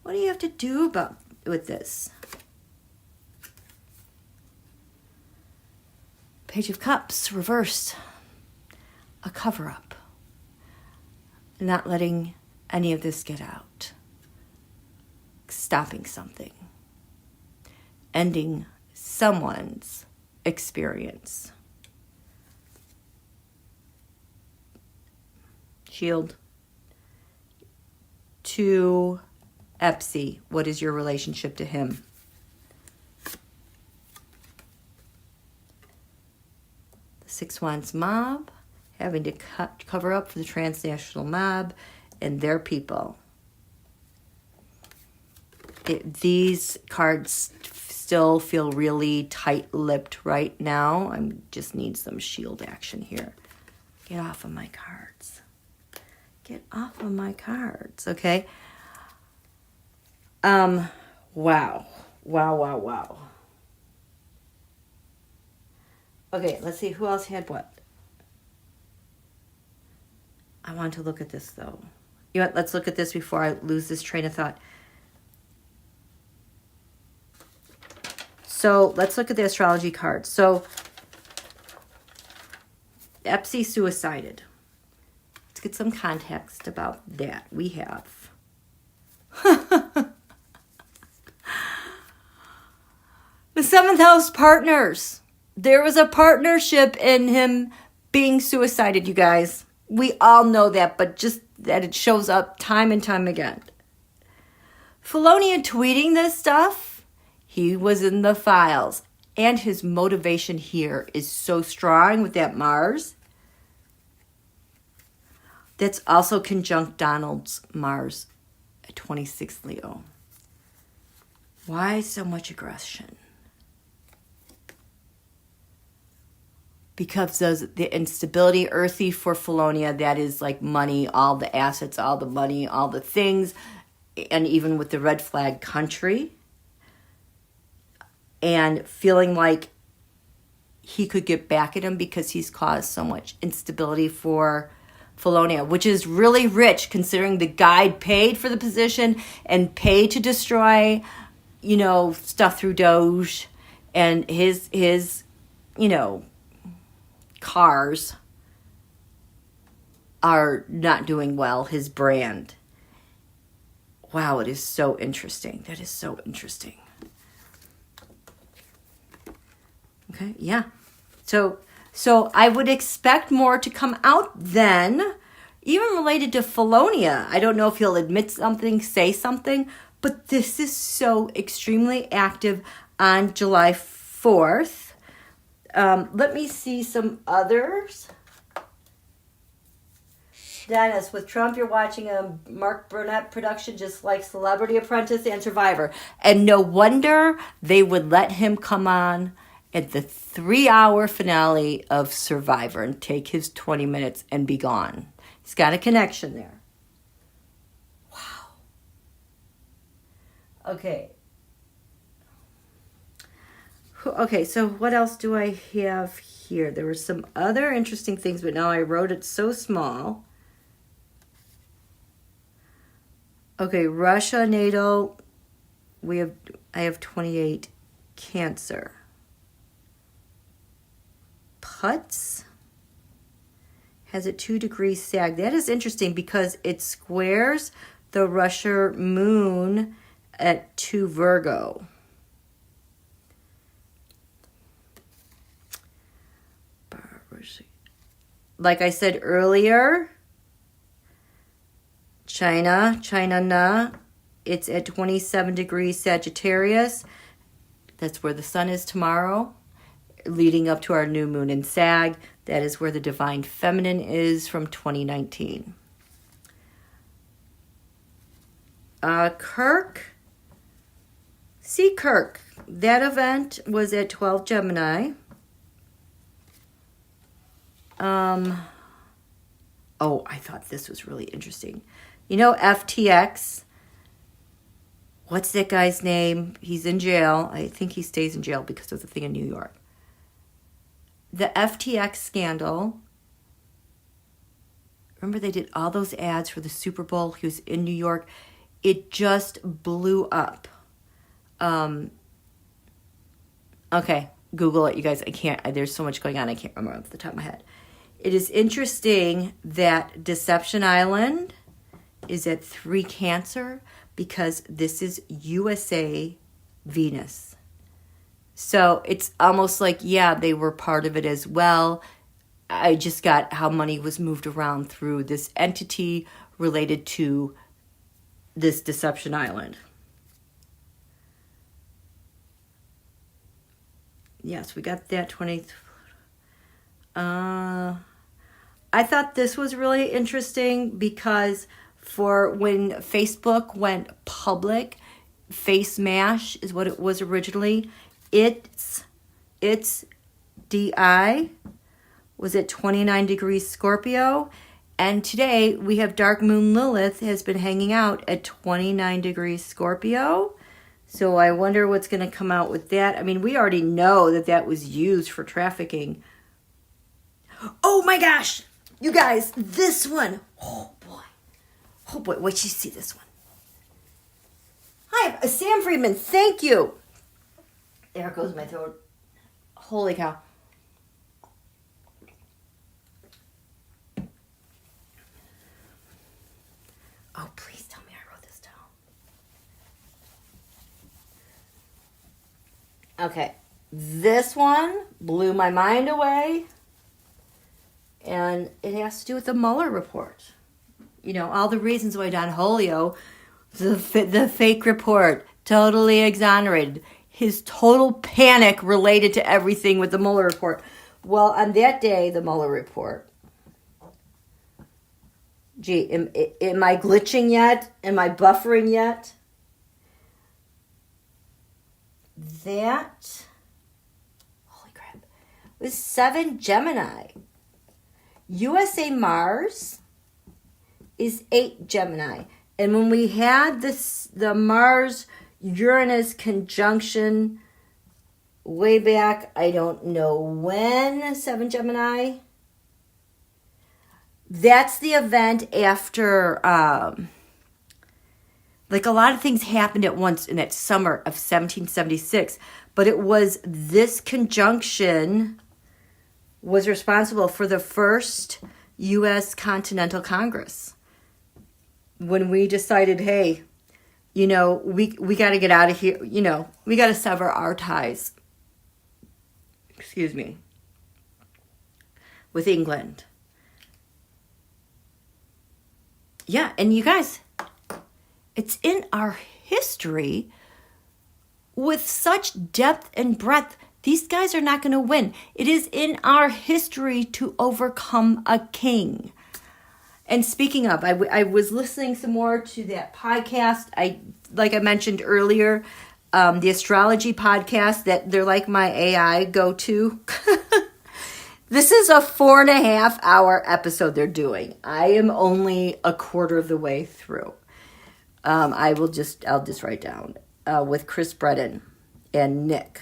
Speaker 1: What do you have to do with this? Page of Cups reversed. A cover-up. Not letting any of this get out. Stopping something. Ending someone's experience. Shield. To Epsi, what is your relationship to him? The Six Wands mob, having to cover up for the transnational mob and their people. These cards still feel really tight-lipped right now. I just need some shield action here. Get off of my cards. Get off of my cards, okay? Wow. Okay, let's see who else had what. I want to look at this, though. You know what? Let's look at this before I lose this train of thought. So let's look at the astrology cards. So Epsi suicided. Let's get some context about that. We have the 7th house partners. There was a partnership in him being suicided, you guys. We all know that, but just that it shows up time and time again. Phaethon tweeting this stuff, he was in the files. And his motivation here is so strong with that Mars. That's also conjunct Donald's Mars at 26 Leo. Why so much aggression? Because the instability, earthy for Phaethon, that is like money, all the assets, all the money, all the things, and even with the red flag country, and feeling like he could get back at him because he's caused so much instability for Felonia, which is really rich considering the guide paid for the position and paid to destroy, stuff through Doge, and his cars are not doing well, his brand. Wow, it is so interesting. That is so interesting. Okay, yeah. So I would expect more to come out then, even related to Felonia. I don't know if he'll admit something, say something, but this is so extremely active on July 4th. Let me see some others. Dennis, with Trump, you're watching a Mark Burnett production just like Celebrity Apprentice and Survivor. And no wonder they would let him come on at the 3-hour finale of Survivor and take his 20 minutes and be gone. He's got a connection there. Wow. Okay. Okay, so what else do I have here? There were some other interesting things, but now I wrote it so small. Okay, Russia, NATO, I have 28, Cancer. Putz has a 2 degrees sag. That is interesting because it squares the Russia moon at 2 Virgo. Like I said earlier, China, it's at 27 degrees Sagittarius. That's where the sun is tomorrow, leading up to our new moon in Sag. That is where the divine feminine is from 2019. CKirk, that event was at 12 Gemini. I thought this was really interesting. FTX, what's that guy's name? He's in jail. I think he stays in jail because of the thing in New York. The FTX scandal. Remember they did all those ads for the Super Bowl? He was in New York. It just blew up. Okay, Google it, you guys. There's so much going on, I can't remember off the top of my head. It is interesting that Deception Island is at 3 Cancer because this is USA Venus. So it's almost like, they were part of it as well. I just got how money was moved around through this entity related to this Deception Island. Yes, we got that 20. I thought this was really interesting because for when Facebook went public, Face Mash is what it was originally. Its DI was at 29 degrees Scorpio. And today we have Dark Moon Lilith has been hanging out at 29 degrees Scorpio. So I wonder what's going to come out with that. I mean, we already know that was used for trafficking. Oh my gosh, you guys, this one. Oh boy, wait, you see this one. Hi, Sam Friedman, thank you. There goes my throat. Holy cow. Oh, please tell me I wrote this down. Okay, this one blew my mind away. And it has to do with the Mueller report. All the reasons why Don Julio, the fake report, totally exonerated. His total panic related to everything with the Mueller report. Well, on that day, the Mueller report. Gee, am I glitching yet? Am I buffering yet? That, holy crap, was 7 Gemini. USA Mars is 8 Gemini. And when we had the Mars Uranus conjunction way back, I don't know when, 7 Gemini. That's the event after, like a lot of things happened at once in that summer of 1776. But it was this conjunction was responsible for the first U.S. Continental Congress. When we decided, hey, we got to get out of here. We got to sever our ties. Excuse me. With England. Yeah, and you guys, it's in our history with such depth and breadth. These guys are not going to win. It is in our history to overcome a king. And speaking of, I was listening some more to that podcast. Like I mentioned earlier, the astrology podcast, that they're like my AI go-to. This is a 4.5 hour episode they're doing. I am only a quarter of the way through. I'll just write down with Chris Breton and Nick.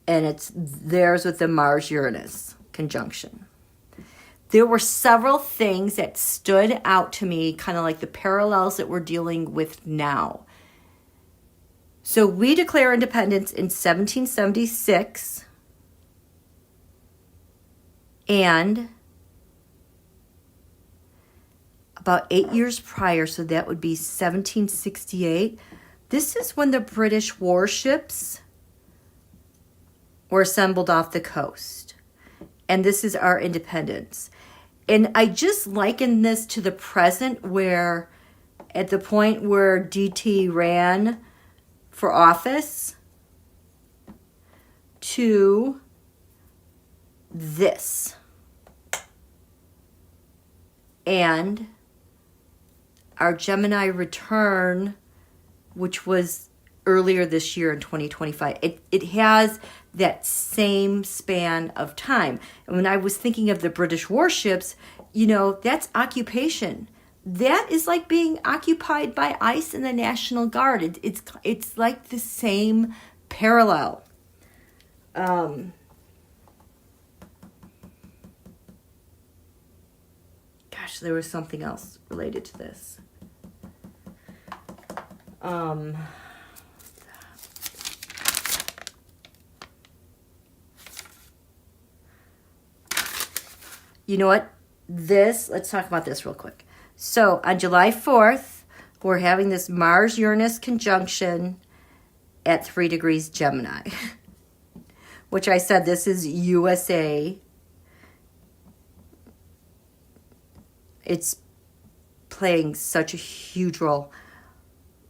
Speaker 1: And it's theirs with the Mars-Uranus conjunction. There were several things that stood out to me, kind of like the parallels that we're dealing with now. So we declare independence in 1776. And about 8 years prior, so that would be 1768, this is when the British warships were assembled off the coast. And this is our independence. And I just liken this to the present, where at the point where DT ran for office, to this. And our Gemini return, which was earlier this year in 2025, it has that same span of time. And when I was thinking of the British warships, that's occupation. That is like being occupied by ICE and the National Guard. It's like the same parallel. Gosh, there was something else related to this. You know what? Let's talk about this real quick. So on July 4th, we're having this Mars-Uranus conjunction at 3 degrees Gemini, which I said this is USA. It's playing such a huge role.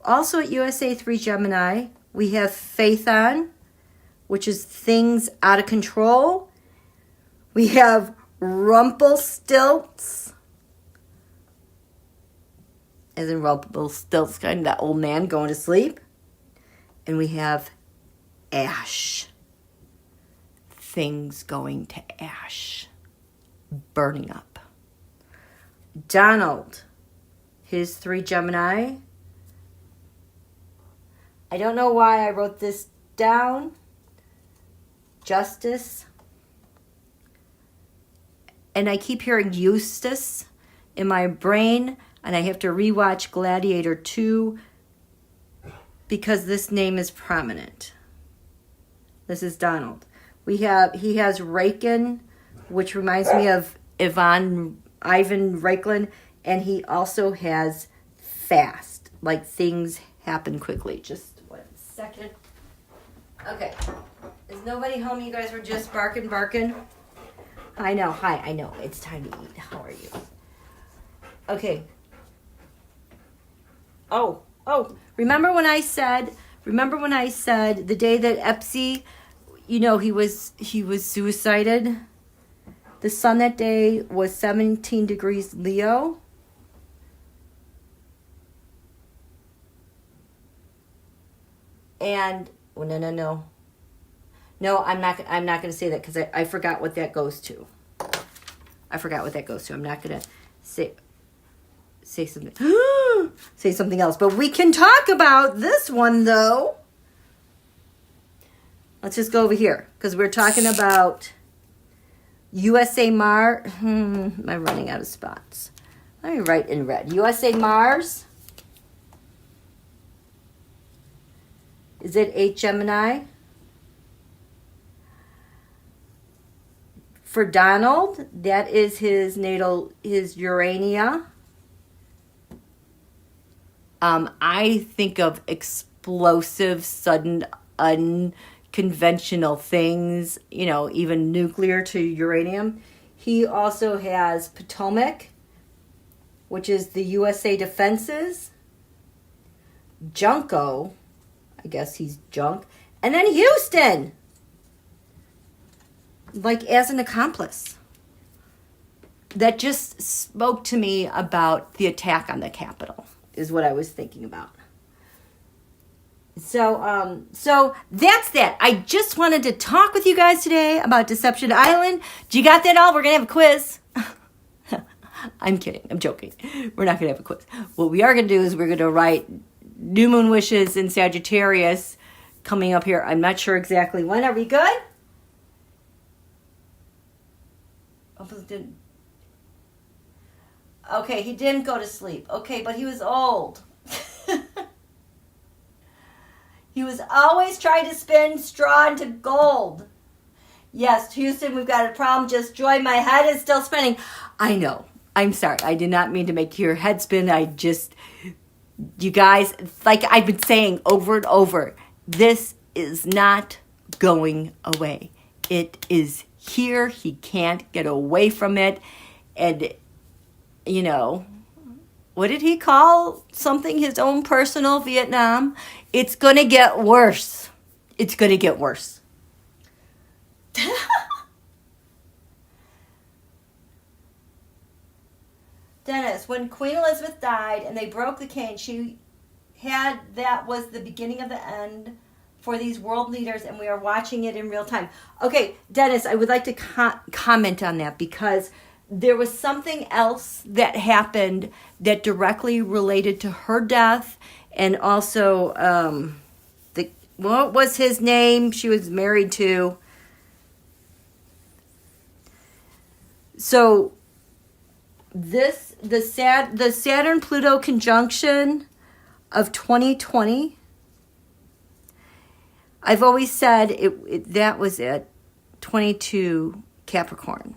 Speaker 1: Also at USA 3 Gemini, we have Phaethon, which is things out of control. We have Rumpestilz, as in Rumpestilz, kind of that old man going to sleep. And we have ash, things going to ash, burning up. Donald, his 3 Gemini. I don't know why I wrote this down. Justice. And I keep hearing Eustace in my brain, and I have to rewatch Gladiator 2 because this name is prominent. This is Donald. He has Requiem, which reminds me of Ivan Requiem, and he also has fast, like things happen quickly. Just 1 second. Okay. Is nobody home? You guys were just barking? I know. Hi, I know. It's time to eat. How are you? Okay. Oh. Remember when I said the day that Epsi, he was suicided? The sun that day was 17 degrees Leo. And no. No, I'm not going to say that because I forgot what that goes to. I'm not going to say something. Say something else. But we can talk about this one, though. let's just go over here because we're talking about USA Mars. Am I running out of spots? Let me write in red. USA Mars. Is it 8 Gemini? For Donald, that is his Urania. I think of explosive, sudden, unconventional things, even nuclear to uranium. He also has Potomac, which is the USA Defenses. Junko, I guess he's junk. And then Houston, like as an accomplice. That just spoke to me about the attack on the Capitol, is what I was thinking about. So that's that. I just wanted to talk with you guys today about Deception Island. Do you got that all? We're going to have a quiz. I'm kidding. I'm joking. We're not going to have a quiz. What we are going to do is we're going to write new moon wishes in Sagittarius coming up here. I'm not sure exactly when. Are we good? Okay, he didn't go to sleep. Okay, but he was old. He was always trying to spin straw into gold. Yes, Houston, we've got a problem. Just joy, my head is still spinning. I know. I'm sorry. I did not mean to make your head spin. You guys, like I've been saying over and over, this is not going away. It is here. He can't get away from it. And, what did he call something his own personal Vietnam? It's going to get worse. It's going to get worse. Dennis, when Queen Elizabeth died and they broke the cane, that was the beginning of the end for these world leaders, and we are watching it in real time. Okay, Dennis, I would like to comment on that because there was something else that happened that directly related to her death, and also what was his name she was married to? So the Saturn-Pluto conjunction of 2020, I've always said that was it, 22 Capricorn.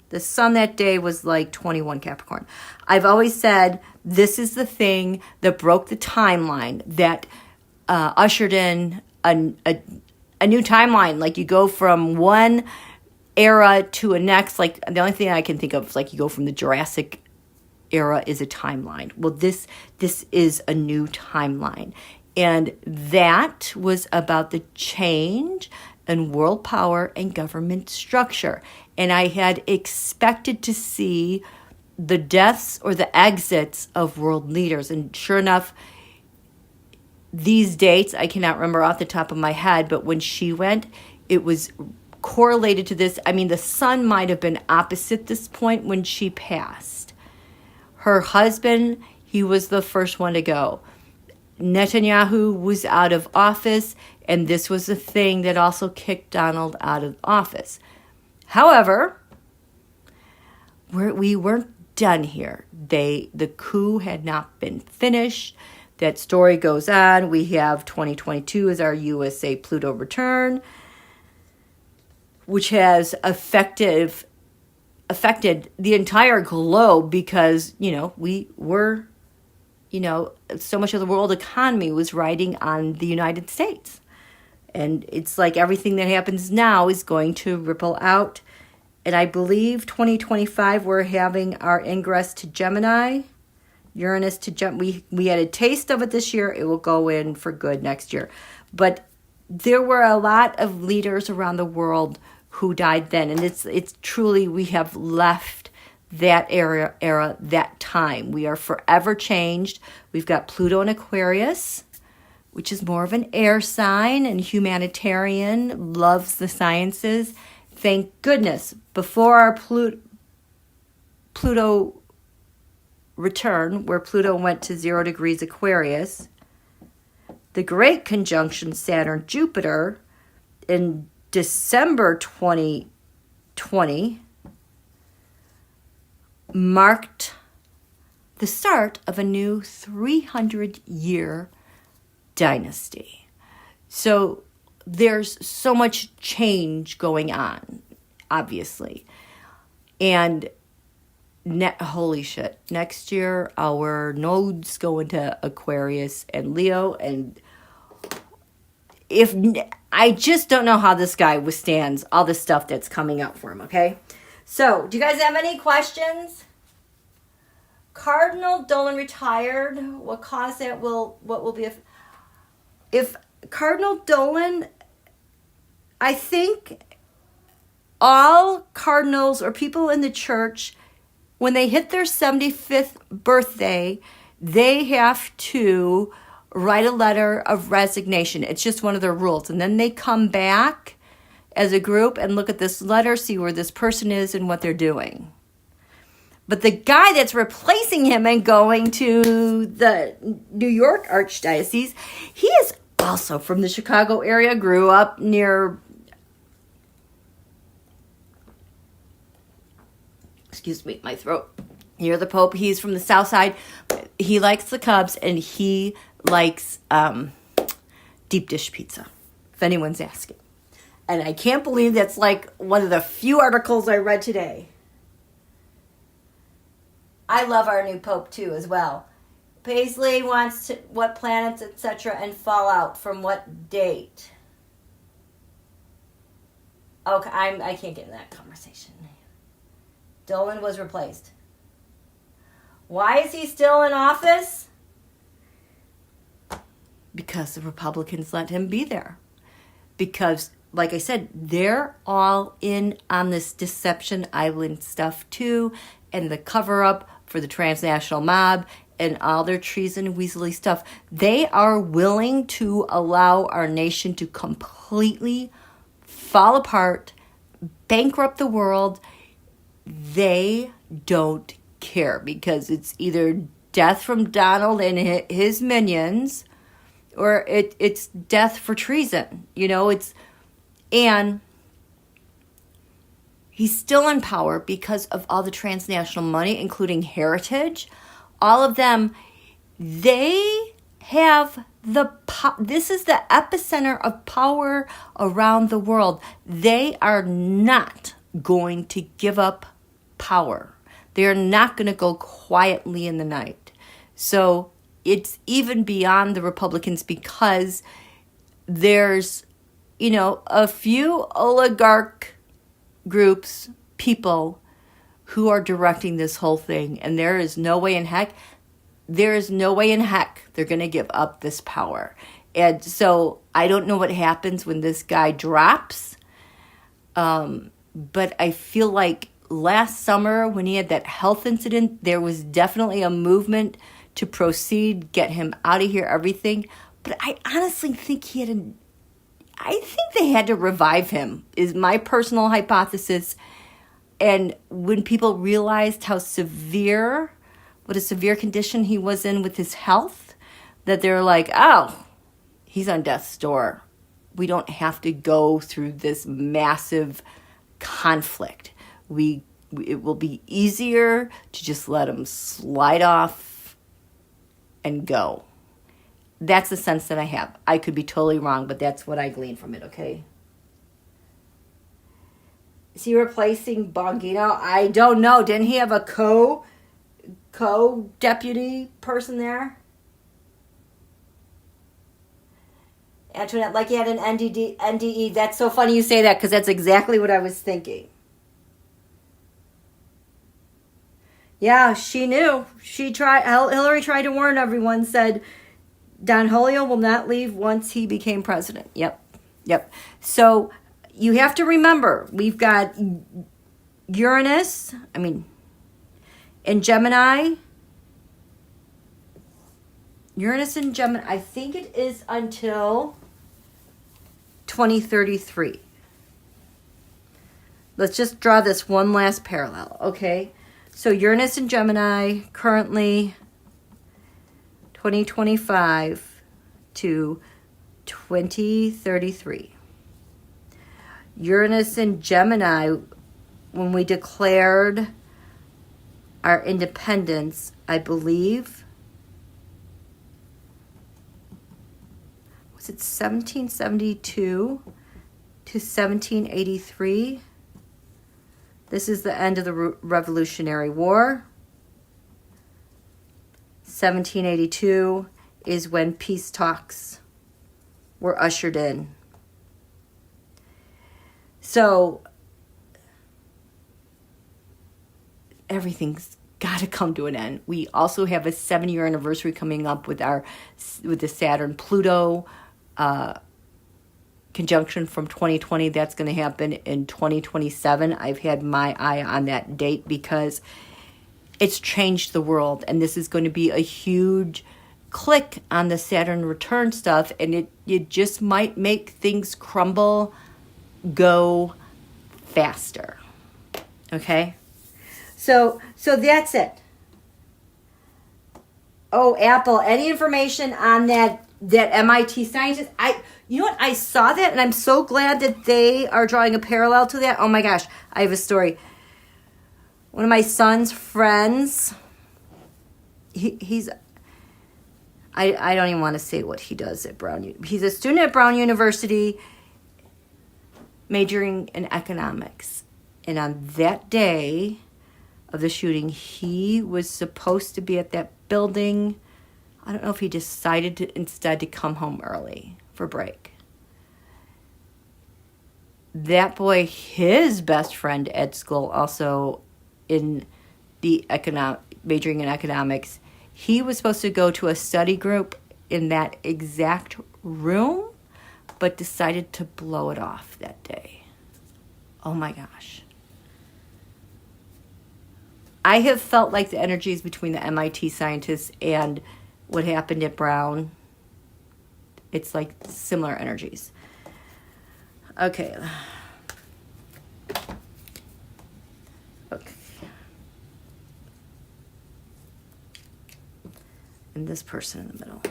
Speaker 1: The sun that day was like 21 Capricorn. I've always said this is the thing that broke the timeline, that ushered in a new timeline. Like you go from one era to a next. Like the only thing I can think of is like you go from the Jurassic era is a timeline. Well, this is a new timeline. And that was about the change in world power and government structure. And I had expected to see the deaths or the exits of world leaders. And sure enough, these dates, I cannot remember off the top of my head, but when she went, it was correlated to this. I mean, the sun might have been opposite this point when she passed. Her husband, he was the first one to go. Netanyahu was out of office, and this was the thing that also kicked Donald out of office. However, we weren't done here. The coup had not been finished. That story goes on. We have 2022 as our USA Pluto return, which has affected the entire globe because, we were, so much of the world economy was riding on the United States. And it's like everything that happens now is going to ripple out. And I believe 2025, we're having our ingress to Gemini, Uranus to Gemini. We had a taste of it this year. It will go in for good next year. But there were a lot of leaders around the world who died then. And it's truly, we have left that era, that time. We are forever changed. We've got Pluto in Aquarius, which is more of an air sign and humanitarian, loves the sciences. Thank goodness, before our Pluto return, where Pluto went to 0 degrees Aquarius, the great conjunction Saturn-Jupiter in December 2020 marked the start of a new 300-year dynasty. So there's so much change going on, obviously. And holy shit, next year our nodes go into Aquarius and Leo, and I just don't know how this guy withstands all the stuff that's coming up for him, okay? So, do you guys have any questions? Cardinal Dolan retired. What caused it? What will be if Cardinal Dolan, I think all cardinals or people in the church, when they hit their 75th birthday, they have to write a letter of resignation. It's just one of their rules. And then they come back as a group and look at this letter, see where this person is and what they're doing. But the guy that's replacing him and going to the New York Archdiocese, he is also from the Chicago area, grew up near, excuse me, my throat, near the Pope. He's from the South Side. He likes the Cubs, and he likes deep dish pizza, if anyone's asking. And I can't believe that's like one of the few articles I read today. I love our new Pope too as well. Paisley wants to, what planets, etc., and fall out from what date? Okay, I can't get in that conversation. Dolan was replaced. Why is he still in office? Because the Republicans let him be there. Because, like I said, they're all in on this Deception Island stuff too, and the cover-up for the transnational mob and all their treason weaselly stuff. They are willing to allow our nation to completely fall apart, bankrupt the world. They don't care because it's either death from Donald and his minions, or it's death for treason. You know, and he's still in power because of all the transnational money, including Heritage. All of them, they have this is the epicenter of power around the world. They are not going to give up power. They are not going to go quietly in the night. So it's even beyond the Republicans because there's, a few oligarch groups, people who are directing this whole thing. And there is no way in heck they're going to give up this power. And so I don't know what happens when this guy drops. But I feel like last summer when he had that health incident, there was definitely a movement to proceed, get him out of here, everything. But I honestly think I think they had to revive him, is my personal hypothesis. And when people realized what a severe condition he was in with his health, that they're like, oh, he's on death's door. We don't have to go through this massive conflict. It will be easier to just let him slide off and go. That's the sense that I have. I could be totally wrong, but that's what I glean from it, okay? Is he replacing Bongino? I don't know. Didn't he have a co-deputy person there? Antoinette, like he had an NDE. That's so funny you say that because that's exactly what I was thinking. Yeah, she knew. Hillary tried to warn everyone, said Don Julio will not leave once he became president. Yep. So you have to remember, we've got Uranus, and Gemini. Uranus and Gemini, I think it is until 2033. Let's just draw this one last parallel, okay? So Uranus and Gemini currently 2025 to 2033. Uranus and Gemini, when we declared our independence, I believe, was it 1772 to 1783? This is the end of the Revolutionary War. 1782 is when peace talks were ushered in. So everything's got to come to an end. We also have a 7-year anniversary coming up with the Saturn-Pluto conjunction from 2020. That's going to happen in 2027. I've had my eye on that date because it's changed the world, and this is going to be a huge click on the Saturn return stuff, and it just might make things crumble, go faster. Okay? So that's it. Oh, Apple, any information on that MIT scientist? You know what? I saw that, and I'm so glad that they are drawing a parallel to that. Oh my gosh, I have a story. One of my son's friends, he's I don't even want to say what he does at Brown. He's a student at Brown University, majoring in economics. And on that day of the shooting, he was supposed to be at that building. I don't know if he decided instead to come home early for break. That boy, his best friend at school, also in the majoring in economics, he was supposed to go to a study group in that exact room, but decided to blow it off that day. Oh my gosh. I have felt like the energies between the MIT scientists and what happened at Brown, it's like similar energies. Okay. And this person in the middle.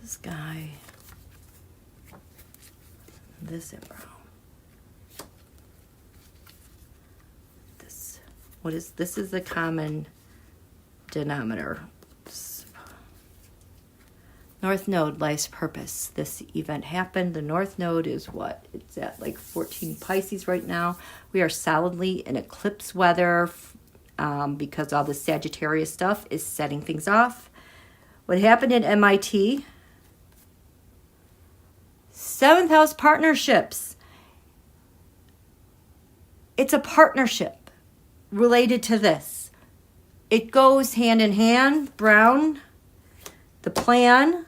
Speaker 1: This guy. This at Brown. This is the common denominator. North Node, life's purpose. This event happened. The North Node is what? It's at like 14 Pisces right now. We are solidly in eclipse weather because all the Sagittarius stuff is setting things off. What happened at MIT? 7th house partnerships. It's a partnership related to this. It goes hand in hand. Brown, the plan,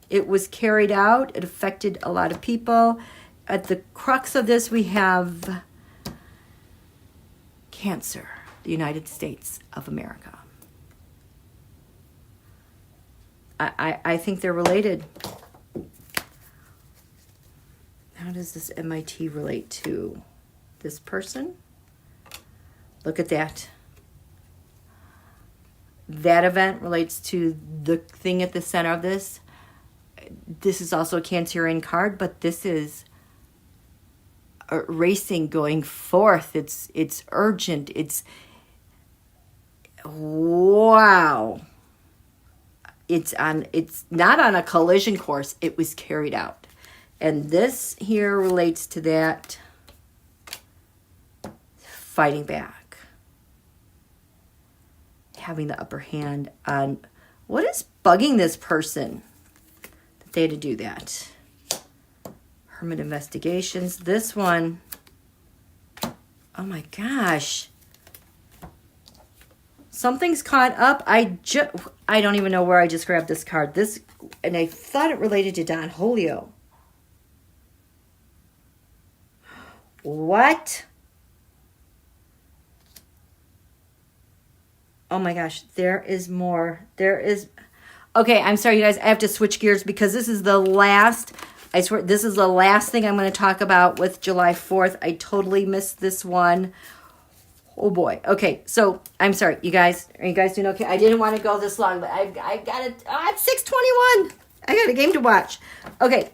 Speaker 1: it was carried out. It affected a lot of people. At the crux of this, we have Cancer, the United States of America. I think they're related. How does this MIT relate to this person? Look at that. That event relates to the thing at the center of this. This is also a Cancerian card, but this is racing going forth. It's urgent. It's wow. It's not on a collision course. It was carried out. And this here relates to that fighting back. Having the upper hand on what is bugging this person that they had to do that. Hermit investigations. This one, oh my gosh. Something's caught up. I don't even know where I just grabbed this card. And I thought it related to Don Julio. What? Oh my gosh, there is more. Okay, I'm sorry, you guys. I have to switch gears because this is the last, I swear, this is the last thing I'm going to talk about with July 4th. I totally missed this one. Oh boy. Okay, so I'm sorry, you guys. Are you guys doing okay? I didn't want to go this long, but I got it. It's 6:21. I got a game to watch. Okay.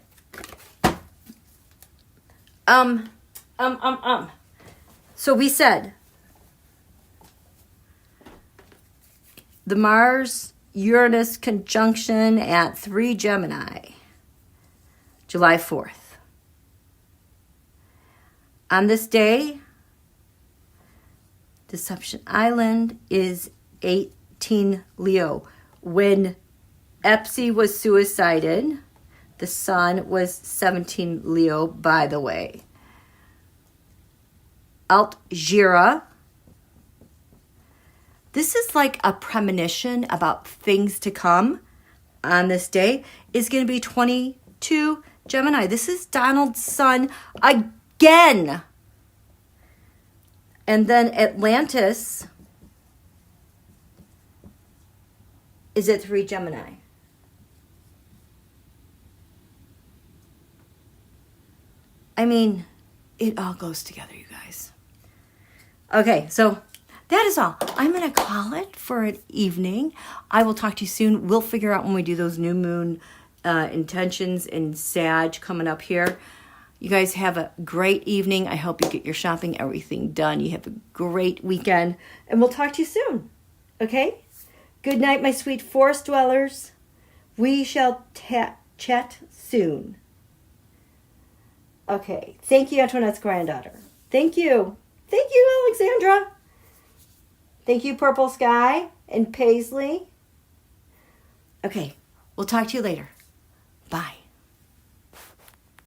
Speaker 1: So we said the Mars-Uranus conjunction at 3 Gemini, July 4th. On this day, Deception Island is 18 Leo. When Epsi was suicided, the sun was 17 Leo, by the way. Altjira. This is like a premonition about things to come on this day. Is going to be 22 Gemini. This is Donald's sun again. And then Atlantis is at 3 Gemini. I mean, it all goes together, you guys. Okay, so that is all. I'm going to call it for an evening. I will talk to you soon. We'll figure out when we do those new moon intentions in Sag coming up here. You guys have a great evening. I hope you get your shopping, everything done. You have a great weekend. And we'll talk to you soon. Okay? Good night, my sweet forest dwellers. We shall chat soon. Okay. Thank you, Antoinette's granddaughter. Thank you. Thank you, Alexandra. Thank you, Purple Sky and Paisley. Okay. We'll talk to you later. Bye.